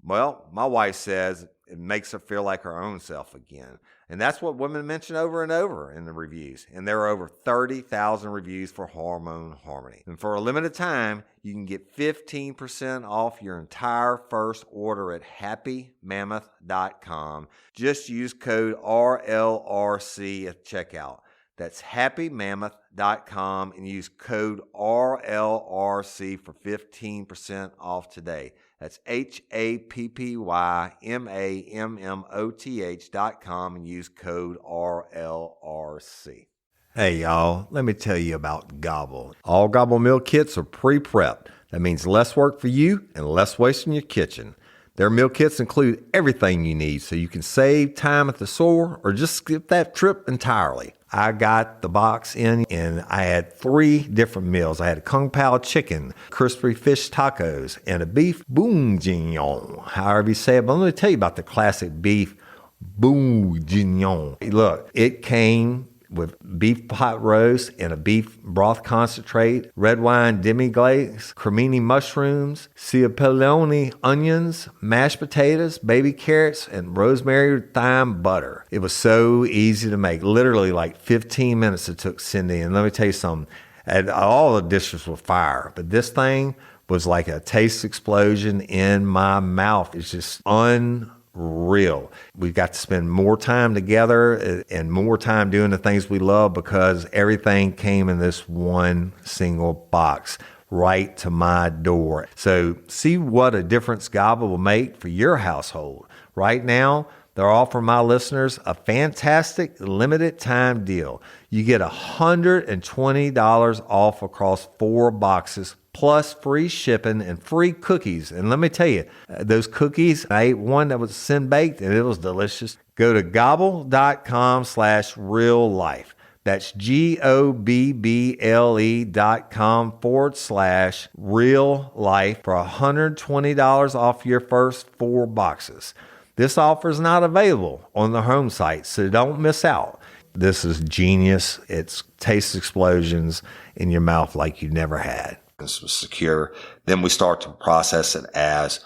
Well, my wife says it makes her feel like her own self again. And that's what women mention over and over in the reviews. And there are over 30,000 reviews for Hormone Harmony. And for a limited time, you can get 15% off your entire first order at happymammoth.com. Just use code RLRC at checkout. That's happymammoth.com and use code RLRC for 15% off today. That's happymammoth.com and use code RLRC. Hey y'all, let me tell you about Gobble. All Gobble meal kits are pre-prepped. That means less work for you and less waste in your kitchen. Their meal kits include everything you need so you can save time at the store or just skip that trip entirely. I got the box in and I had 3 different meals. I had a Kung Pao chicken, crispy fish tacos, and a beef bourguignon, however you say it. But let me tell you about the classic beef bourguignon. Look, it came with beef pot roast and a beef broth concentrate, red wine demi-glace, cremini mushrooms, cipollone onions, mashed potatoes, baby carrots, and rosemary thyme butter. It was so easy to make. Literally like 15 minutes it took Cindy. And let me tell you something, and all the dishes were fire, but this thing was like a taste explosion in my mouth. It's just unreal. We got to spend more time together and more time doing the things we love because everything came in this one single box right to my door. So see what a difference God will make for your household. Right now, they're offering my listeners a fantastic limited time deal. You get $120 off across 4 boxes plus free shipping and free cookies. And let me tell you, those cookies, I ate one that was sin baked and it was delicious. Go to gobble.com/real life. That's GOBBLE.com/real life for $120 off your first 4 boxes. This offer is not available on the home site, so don't miss out. This is genius. It's taste explosions in your mouth like you never had. This was secure. Then we start to process it as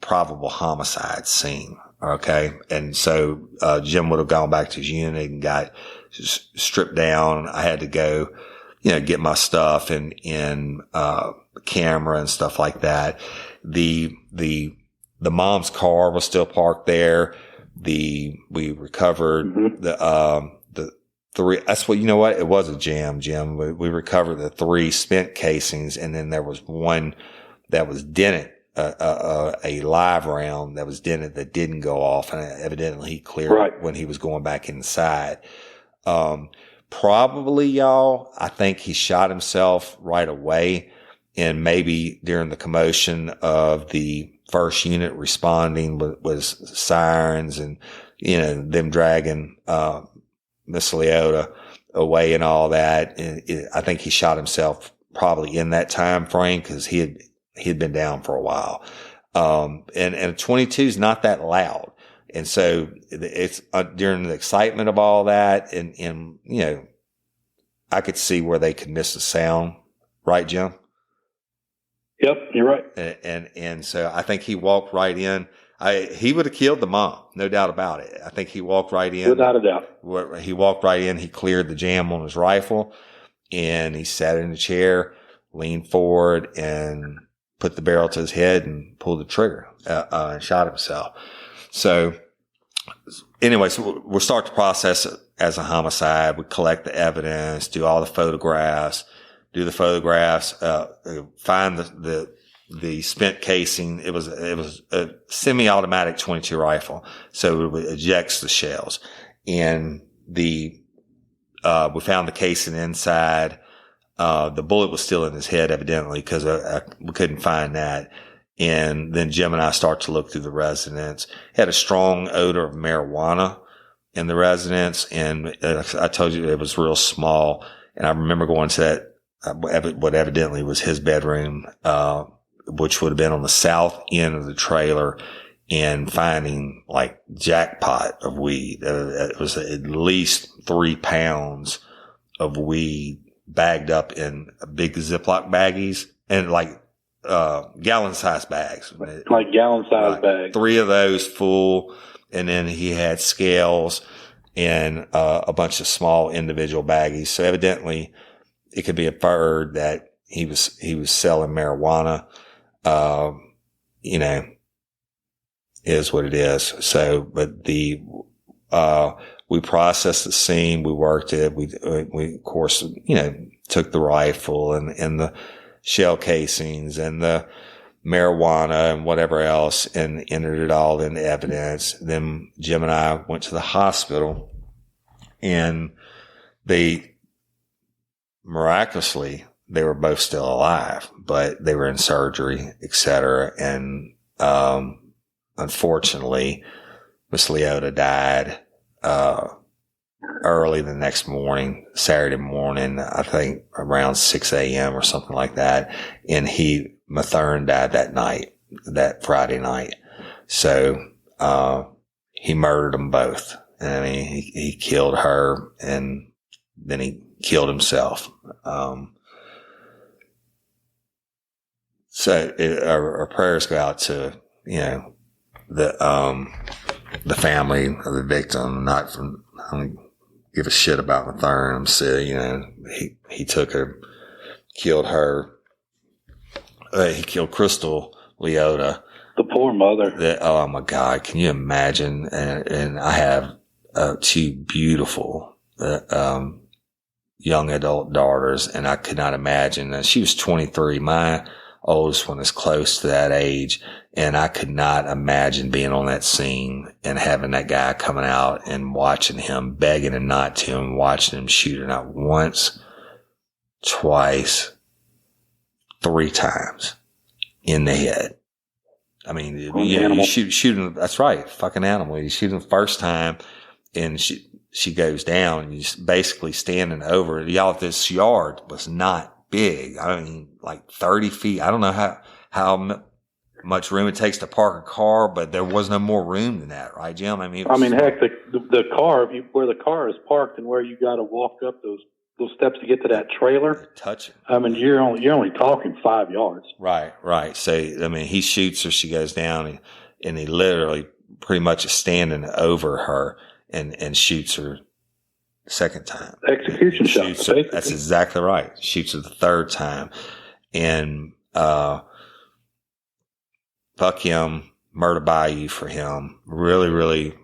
probable homicide scene. Okay. And so, Jim would have gone back to his unit and got stripped down. I had to go, get my stuff in camera and stuff like that. The mom's car was still parked there. We recovered the 3, that's what, it was a jam, Jim. We recovered the 3 spent casings, and then there was one that was dented, a live round that was dented that didn't go off, and evidently he cleared it when he was going back inside. Probably, y'all, I think he shot himself right away, and maybe during the commotion of the first unit responding was sirens and, them dragging, Miss Leota away and all that. And I think he shot himself probably in that time frame because he had been down for a while. And a 22 is not that loud. And so it's during the excitement of all that. And I could see where they could miss the sound. Right, Jim? Yep, you're right. And so I think he walked right in. He would have killed the mom, no doubt about it. I think he walked right in. Without a doubt. He walked right in. He cleared the jam on his rifle, and he sat in a chair, leaned forward, and put the barrel to his head and pulled the trigger and shot himself. So anyway, so we'll start to process it as a homicide. We collect the evidence, do all the photographs, find the spent casing. It was a semi-automatic 22 rifle. So it ejects the shells. And we found the casing inside. The bullet was still in his head, evidently, because we couldn't find that. And then Jim and I start to look through the residence. It had a strong odor of marijuana in the residence. And I told you it was real small. And I remember going to that, what evidently was his bedroom, which would have been on the south end of the trailer, and finding like jackpot of weed. It was at least 3 pounds of weed bagged up in big Ziploc baggies and like gallon-sized bags. Like gallon-sized bags. 3 of those full, and then he had scales and a bunch of small individual baggies. So evidently, it could be inferred that he was selling marijuana. Is what it is. So, but we processed the scene, we worked it, we of course, took the rifle and the shell casings and the marijuana and whatever else and entered it all into evidence. Then Jim and I went to the hospital, and miraculously, they were both still alive, but they were in surgery, etc. And, unfortunately, Miss Leota died, early the next morning, Saturday morning, I think around 6 a.m. or something like that. And Mathern died that night, that Friday night. So, he murdered them both. And I mean, he killed her and then he killed himself. Our prayers go out to, the family of the victim, I don't give a shit about Mathern. I'm saying, he took her, killed her. He killed Crystal Leota. The poor mother. Oh my God. Can you imagine? And I have, two beautiful, young adult daughters, and I could not imagine. And she was 23. My oldest one is close to that age, and I could not imagine being on that scene and having that guy coming out and watching him, begging him not to, and watching him shoot her not once, twice, 3 times in the head. I mean, you shoot him. That's right. Fucking animal. You shoot him the first time and she goes down, and you're basically standing over it. Y'all, this yard was not big. I mean, like 30 feet. I don't know how much room it takes to park a car, but there was no more room than that, right, Jim? Heck, the car, where the car is parked and where you got to walk up those steps to get to that trailer. Touch it. I mean, you're only talking 5 yards. Right. So, I mean, he shoots her, she goes down, and he literally pretty much is standing over her and shoots her second time. Execution shot. That's exactly right. Shoots her the third time. And, fuck him, murder by you for him. Really, really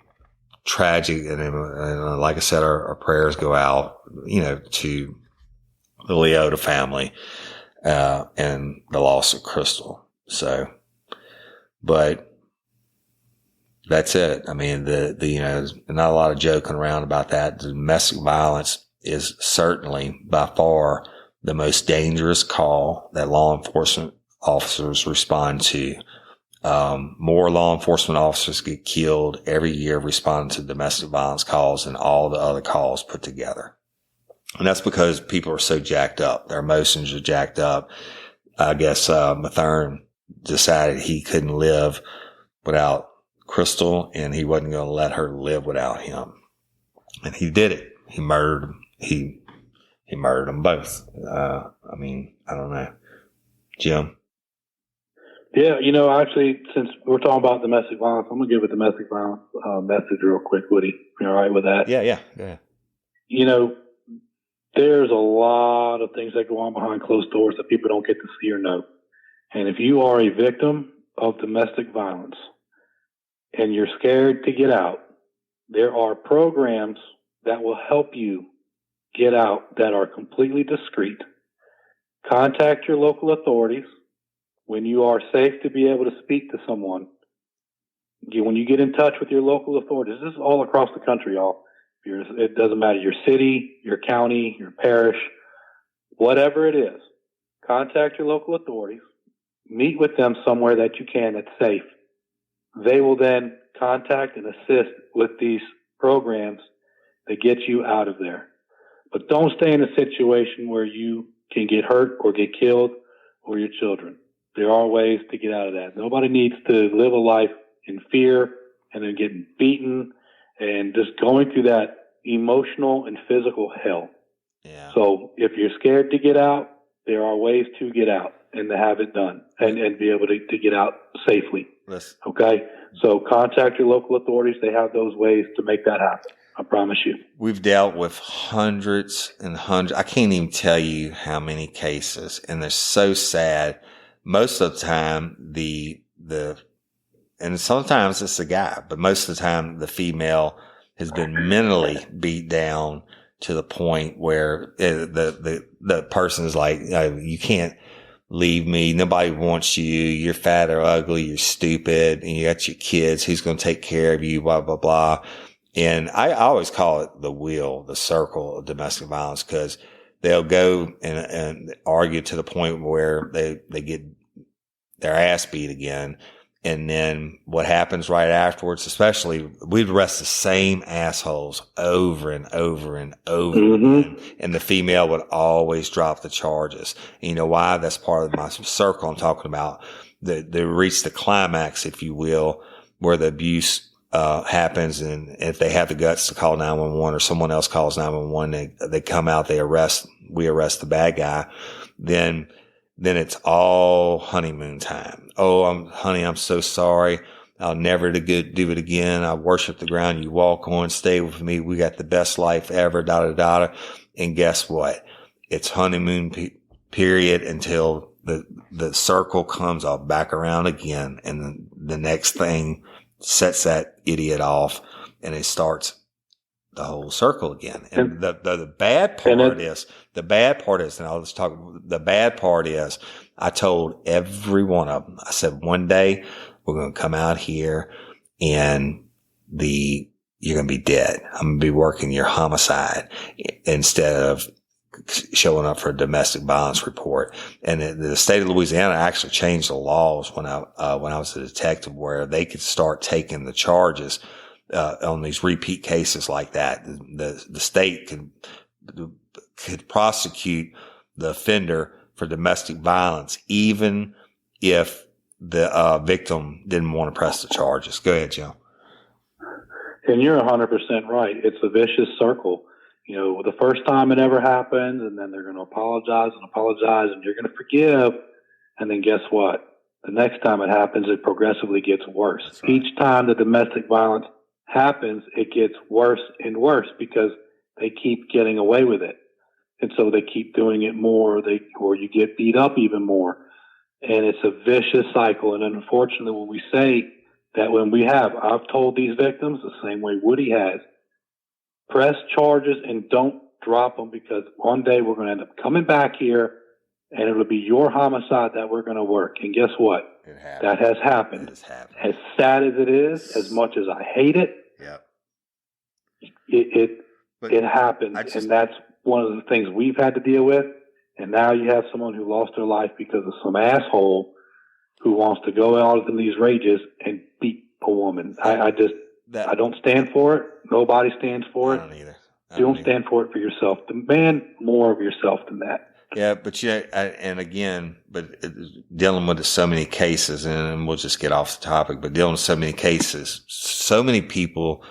tragic. And like I said, our prayers go out, to the Leota family, and the loss of Crystal. So, but that's it. I mean, there's not a lot of joking around about that. The domestic violence is certainly by far the most dangerous call that law enforcement officers respond to. More law enforcement officers get killed every year responding to domestic violence calls than all the other calls put together. And that's because people are so jacked up. Their emotions are jacked up. I guess, Mathern decided he couldn't live without Crystal, and he wasn't going to let her live without him. And he did it. He murdered them. He murdered them both. I mean, I don't know. Jim? Yeah, actually, since we're talking about domestic violence, I'm going to give a domestic violence message real quick, Woody. You all right with that? Yeah. There's a lot of things that go on behind closed doors that people don't get to see or know. And if you are a victim of domestic violence and you're scared to get out, there are programs that will help you get out that are completely discreet. Contact your local authorities when you are safe to be able to speak to someone. When you get in touch with your local authorities, this is all across the country, y'all. It doesn't matter your city, your county, your parish, whatever it is. Contact your local authorities. Meet with them somewhere that you can that's safe. They will then contact and assist with these programs that get you out of there. But don't stay in a situation where you can get hurt or get killed or your children. There are ways to get out of that. Nobody needs to live a life in fear and then getting beaten and just going through that emotional and physical hell. Yeah. So if you're scared to get out, there are ways to get out and to have it done and be able to get out safely. Listen. Okay? So contact your local authorities. They have those ways to make that happen. I promise you. We've dealt with hundreds and hundreds. I can't even tell you how many cases, and they're so sad. Most of the time, and sometimes it's a guy, but most of the time the female has been mentally beat down to the point where the person is like, you can't leave me. Nobody wants you. You're fat or ugly. You're stupid. And you got your kids. Who's going to take care of you? Blah, blah, blah. And I always call it the circle of domestic violence, because they'll go and argue to the point where they get their ass beat again. And then what happens right afterwards, especially we'd arrest the same assholes over and over and over again. And the female would always drop the charges. And you know why? That's part of my circle I'm talking about. They reach the climax, if you will, where the abuse happens. And if they have the guts to call 911 or someone else calls 911, they come out, we arrest the bad guy. Then it's all honeymoon time. Oh, honey, I'm so sorry. I'll never do it again. I worship the ground you walk on. Stay with me. We got the best life ever, And guess what? It's honeymoon period until the circle comes all back around again. And the next thing sets that idiot off, and it starts the whole circle again. And the bad part is, and I'll just talk, the bad part is I told every one of them, I said, one day we're going to come out here and you're going to be dead. I'm going to be working your homicide instead of showing up for a domestic violence report. And the state of Louisiana actually changed the laws when I was a detective, where they could start taking the charges on these repeat cases like that. The state could prosecute the offender for domestic violence, even if the victim didn't want to press the charges. Go ahead, Jim. And you're 100% right. It's a vicious circle. You know, the first time it ever happens, and then they're going to apologize, and you're going to forgive. And then guess what? The next time it happens, it progressively gets worse. Right. Each time the domestic violence happens, it gets worse and worse because they keep getting away with it. And so they keep doing it more, or you get beat up even more. And it's a vicious cycle. And unfortunately, when we say that, I've told these victims the same way Woody has, press charges and don't drop them, because one day we're going to end up coming back here and it'll be your homicide that we're going to work. And guess what? That has happened. As sad as it is, as much as I hate it, it happens. And that's one of the things we've had to deal with. And now you have someone who lost their life because of some asshole who wants to go out in these rages and beat a woman. I don't stand for it. Nobody stands for it. I don't either. Don't stand for it for yourself. Demand more of yourself than that. Yeah, but dealing with so many cases, and we'll just get off the topic, but dealing with so many cases, so many people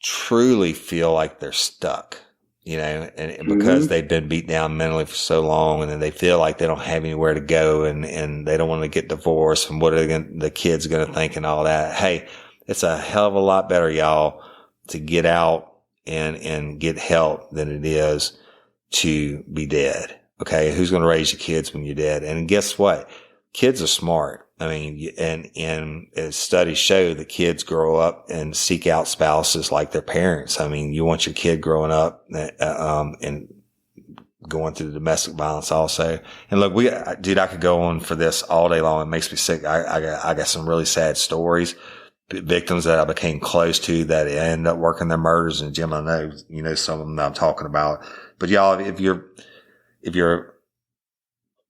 truly feel like they're stuck, you know, and because they've been beat down mentally for so long, and then they feel like they don't have anywhere to go, and they don't want to get divorced, and what are the kids going to think and all that. Hey, it's a hell of a lot better, y'all, to get out and get help than it is to be dead. Okay. Who's going to raise your kids when you're dead? And guess what? Kids are smart. I mean, and as studies show that kids grow up and seek out spouses like their parents. I mean, you want your kid growing up, and going through the domestic violence also. And look, I could go on for this all day long. It makes me sick. I got some really sad stories. Victims that I became close to that end up working their murders. And Jim, I know, you know, some of them that I'm talking about, but y'all, if you're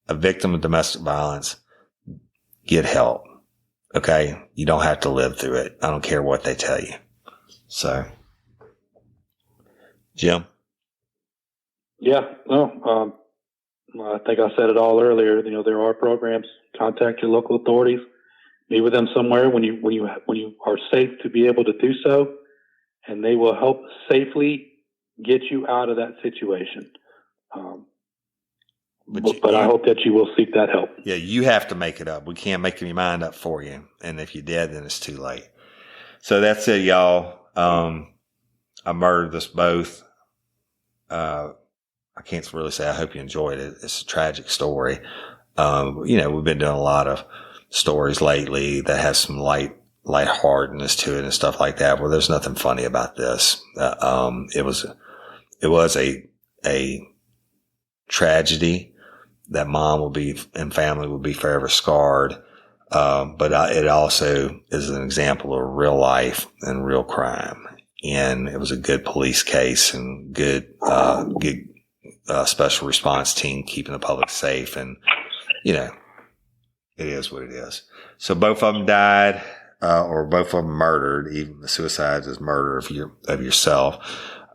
a victim of domestic violence, get help. Okay. You don't have to live through it. I don't care what they tell you. So, Jim. Yeah. No, I think I said it all earlier. You know, there are programs. Contact your local authorities. Meet with them somewhere when you are safe to be able to do so, and they will help safely get you out of that situation. But I hope that you will seek that help. Yeah, you have to make it up. We can't make your mind up for you. And if you're dead, then it's too late. So that's it, y'all. I murdered us both. I can't really say I hope you enjoyed it. It's a tragic story. You know, we've been doing a lot of stories lately that has some lightheartedness to it and stuff like that, where there's nothing funny about this. It was a tragedy that mom and family will be forever scarred. But it also is an example of real life and real crime. And it was a good police case and good special response team keeping the public safe. And, you know, it is what it is. So both of them died, or both of them murdered. Even the suicide is murder of yourself.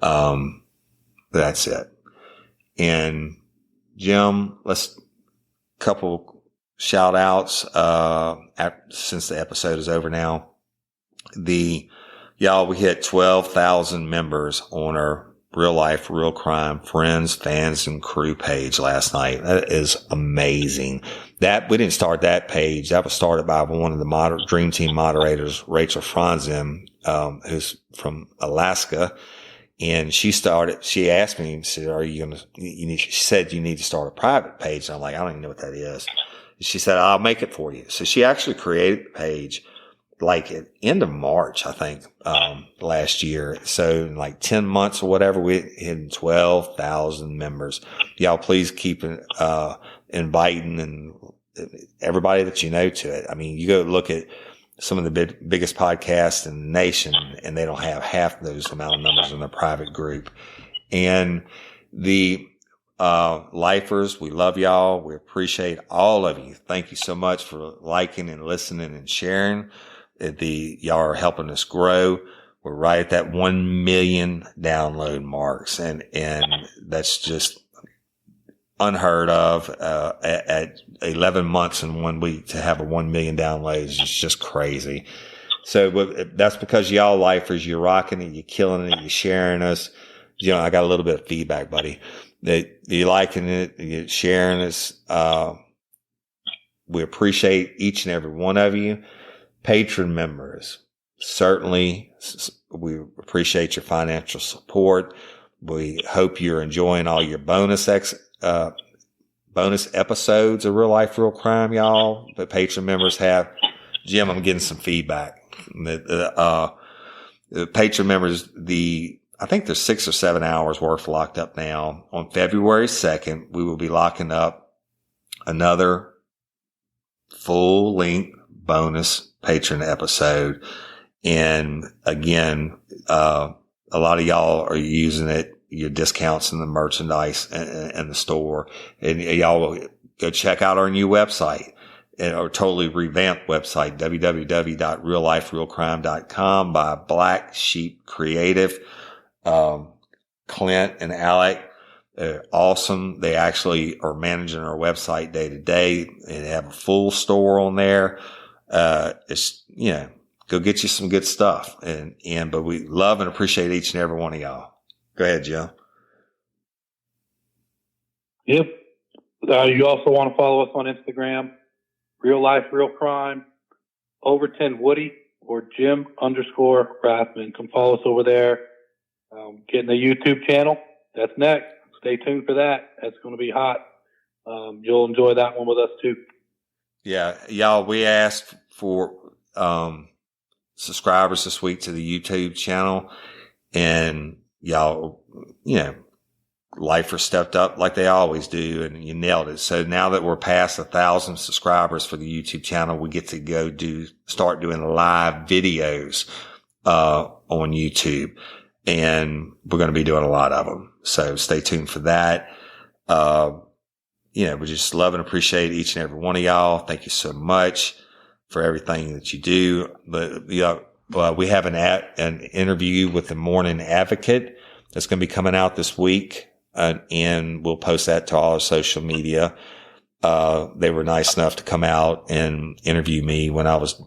That's it. And Jim, let's couple shout outs, since the episode is over now. We hit 12,000 members on our Real Life, Real Crime Friends, Fans, and Crew page last night. That is amazing. We didn't start that page. That was started by one of the Dream Team moderators, Rachel Franzen, who's from Alaska. And she asked me, she said, you need to start a private page. And I'm like, I don't even know what that is. She said, I'll make it for you. So she actually created the page like at end of March, I think, last year. So in like 10 months or whatever, we hit 12,000 members. Y'all please keep, inviting and everybody that you know to it. I mean, you go look at some of the biggest podcasts in the nation, and they don't have half those amount of numbers in their private group. And the lifers, we love y'all. We appreciate all of you. Thank you so much for liking and listening and sharing. Y'all are helping us grow. We're right at that 1 million download marks, and that's just unheard of. At 11 months and 1 week to have a 1 million downloads is just crazy. So that's because y'all lifers, you're rocking it, you're killing it, you're sharing us. I got a little bit of feedback, buddy. That you're liking it, you're sharing us. We appreciate each and every one of you. Patron members, certainly, we appreciate your financial support. We hope you're enjoying all your bonus episodes of Real Life, Real Crime, y'all. The patron members have. Jim, I'm getting some feedback. The patron members, I think there's 6 or 7 hours worth locked up now. On February 2nd, we will be locking up another full-length bonus patron episode. And again, a lot of y'all are using it, your discounts in the merchandise and the store. And y'all will go check out our new website, our totally revamped website, www.realliferealcrime.com by Black Sheep Creative. Clint and Alec, awesome. They actually are managing our website day to day and have a full store on there. Go get you some good stuff. But we love and appreciate each and every one of y'all. Go ahead, Joe. Yep. You also want to follow us on Instagram, Real Life, Real Crime, Overton Woody, or Jim_Rathman. Come follow us over there. Getting the YouTube channel. That's next. Stay tuned for that. That's going to be hot. You'll enjoy that one with us too. Yeah. Y'all, we asked for, subscribers this week to the YouTube channel, and y'all, lifers stepped up like they always do, and you nailed it. So now that we're past 1,000 subscribers for the YouTube channel, we get to go start doing live videos, on YouTube. And we're going to be doing a lot of them. So stay tuned for that. We just love and appreciate each and every one of y'all. Thank you so much for everything that you do. But, we have an interview with the Morning Advocate that's going to be coming out this week. And we'll post that to all our social media. They were nice enough to come out and interview me when I was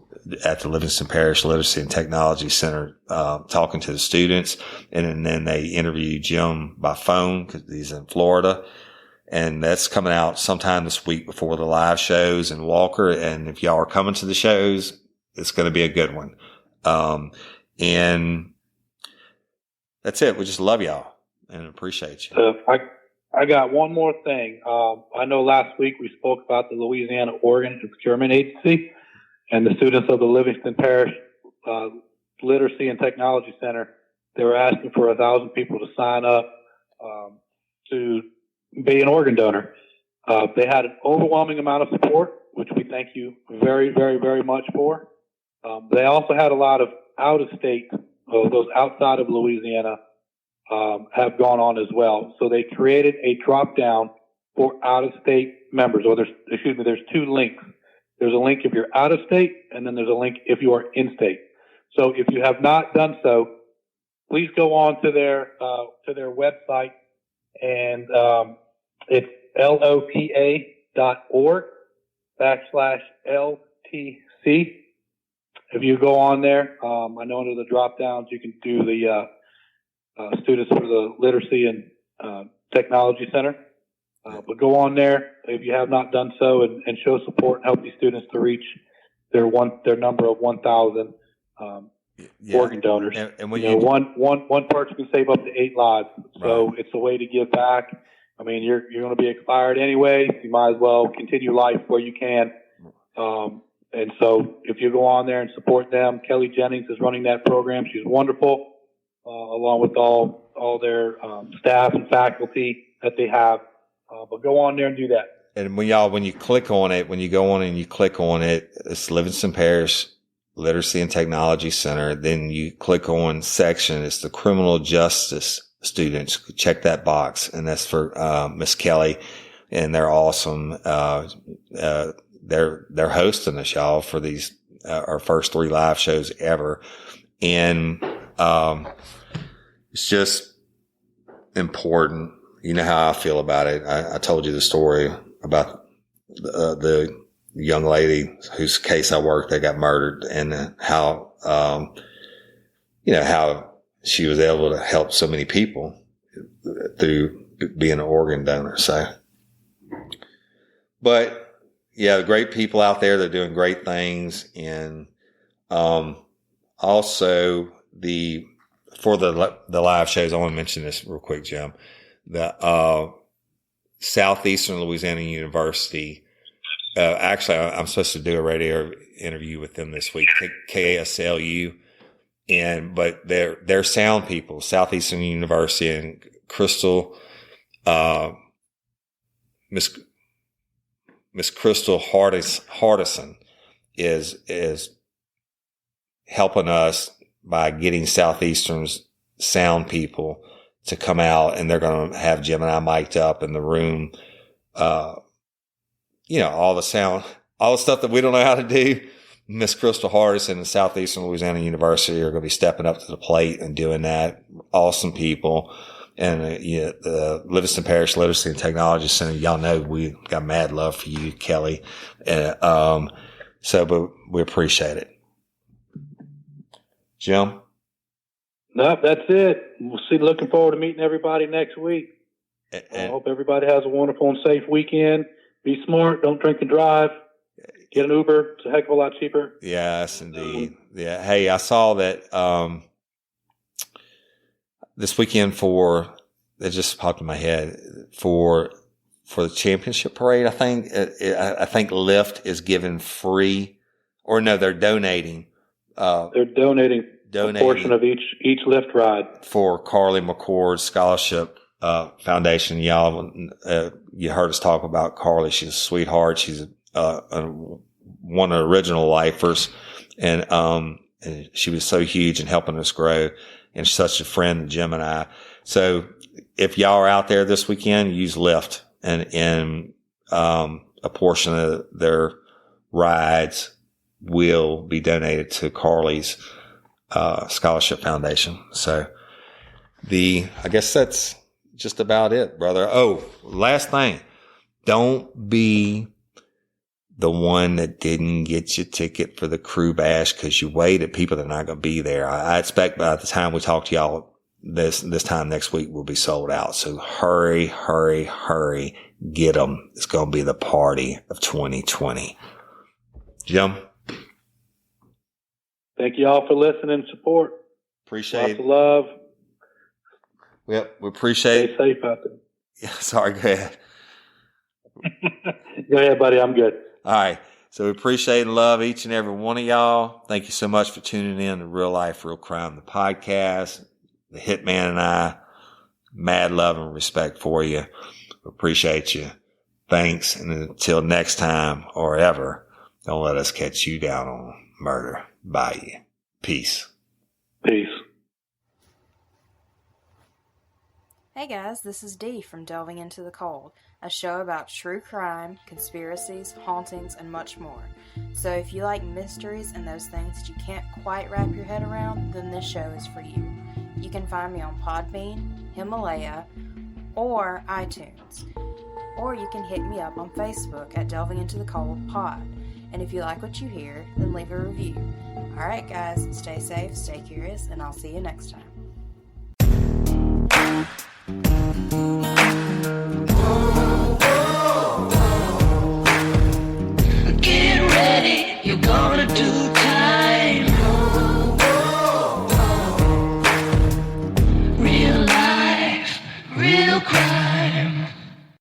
at the Livingston Parish Literacy and Technology Center, talking to the students. And then they interviewed Jim by phone because he's in Florida. And that's coming out sometime this week before the live shows in Walker. And if y'all are coming to the shows, it's going to be a good one. And that's it. We just love y'all and appreciate you. I got one more thing. I know last week we spoke about the Louisiana-Oregon Procurement Agency and the students of the Livingston Parish Literacy and Technology Center. They were asking for 1,000 people to sign up to be an organ donor. They had an overwhelming amount of support, which we thank you very, very, very much for. They also had a lot of out-of-state, those outside of Louisiana, have gone on as well. So they created a drop-down for out-of-state members, there's 2 links. There's a link if you're out of state, and then there's a link if you are in state. So if you have not done so, please go on to their website, and it's lopa.org/LTC. If you go on there, I know under the drop downs you can do the students for the Literacy and Technology Center. But go on there if you have not done so, and show support and help these students to reach their number of 1,000 organ donors. And when one person can save up to 8 lives. So Right. it's a way to give back. I mean, you're going to be expired anyway. So you might as well continue life where you can. And so if you go on there and support them, Kelly Jennings is running that program. She's wonderful, along with all their staff and faculty that they have. But go on there and do that. And when you click on it, when you go on and you click on it, it's Livingston Parish Literacy and Technology Center. Then you click on section. It's the criminal justice students. Check that box. And that's for, Miss Kelly. And they're awesome. They're hosting us, y'all, for these, our first 3 live shows ever. And, it's just important. You know how I feel about it. I told you the story about the young lady whose case I worked that got murdered, and how, how she was able to help so many people through being an organ donor. So, but yeah, the great people out there, they're doing great things. And, also for the live shows, I want to mention this real quick, Jim. The Southeastern Louisiana University. Actually, I'm supposed to do a radio interview with them this week, KSLU, but they're sound people. Southeastern University and Crystal, Miss Crystal Hardison is helping us by getting Southeastern's sound people to come out, and they're going to have Jim and I mic'd up in the room. All the sound, all the stuff that we don't know how to do. Miss Crystal Hardison and Southeastern Louisiana University are going to be stepping up to the plate and doing that. Awesome people. And the Livingston Parish Literacy and Technology Center, y'all know we got mad love for you, Kelly. But we appreciate it. Jim? Nope, that's it. Looking forward to meeting everybody next week. I hope everybody has a wonderful and safe weekend. Be smart. Don't drink and drive. Get an Uber. It's a heck of a lot cheaper. Yes, indeed. Yeah. Hey, I saw that this weekend that just popped in my head for the championship parade. I think Lyft is giving free, or no, they're donating. They're donating a portion of each Lyft ride for Carly McCord's scholarship foundation. Y'all, you heard us talk about Carly. She's a sweetheart. She's one of the original lifers, and she was so huge in helping us grow, and such a friend to Jim and I. So if y'all are out there this weekend, use Lyft, and a portion of their rides will be donated to Carly's scholarship foundation. So I guess that's just about it, brother. Oh, last thing. Don't be the one that didn't get your ticket for the crew bash because you waited. People that are not going to be there. I expect by the time we talk to y'all this time next week, we'll be sold out. So hurry, hurry, hurry. Get them. It's going to be the party of 2020. Jim? Thank you all for listening and support. Appreciate Lots of love. Yep, we appreciate Stay safe out there. Yeah, sorry, go ahead. Go ahead, buddy. I'm good. All right. So we appreciate and love each and every one of y'all. Thank you so much for tuning in to Real Life, Real Crime, the podcast. The Hitman and I, mad love and respect for you. Appreciate you. Thanks. And until next time or ever, don't let us catch you down on murder. Bye. Peace. Peace. Hey guys, this is Dee from Delving Into the Cold, a show about true crime, conspiracies, hauntings, and much more. So if you like mysteries and those things that you can't quite wrap your head around, then this show is for you. You can find me on Podbean, Himalaya, or iTunes. Or you can hit me up on Facebook at Delving Into the Cold Pod. And if you like what you hear, then leave a review. Alright guys, stay safe, stay curious, and I'll see you next time.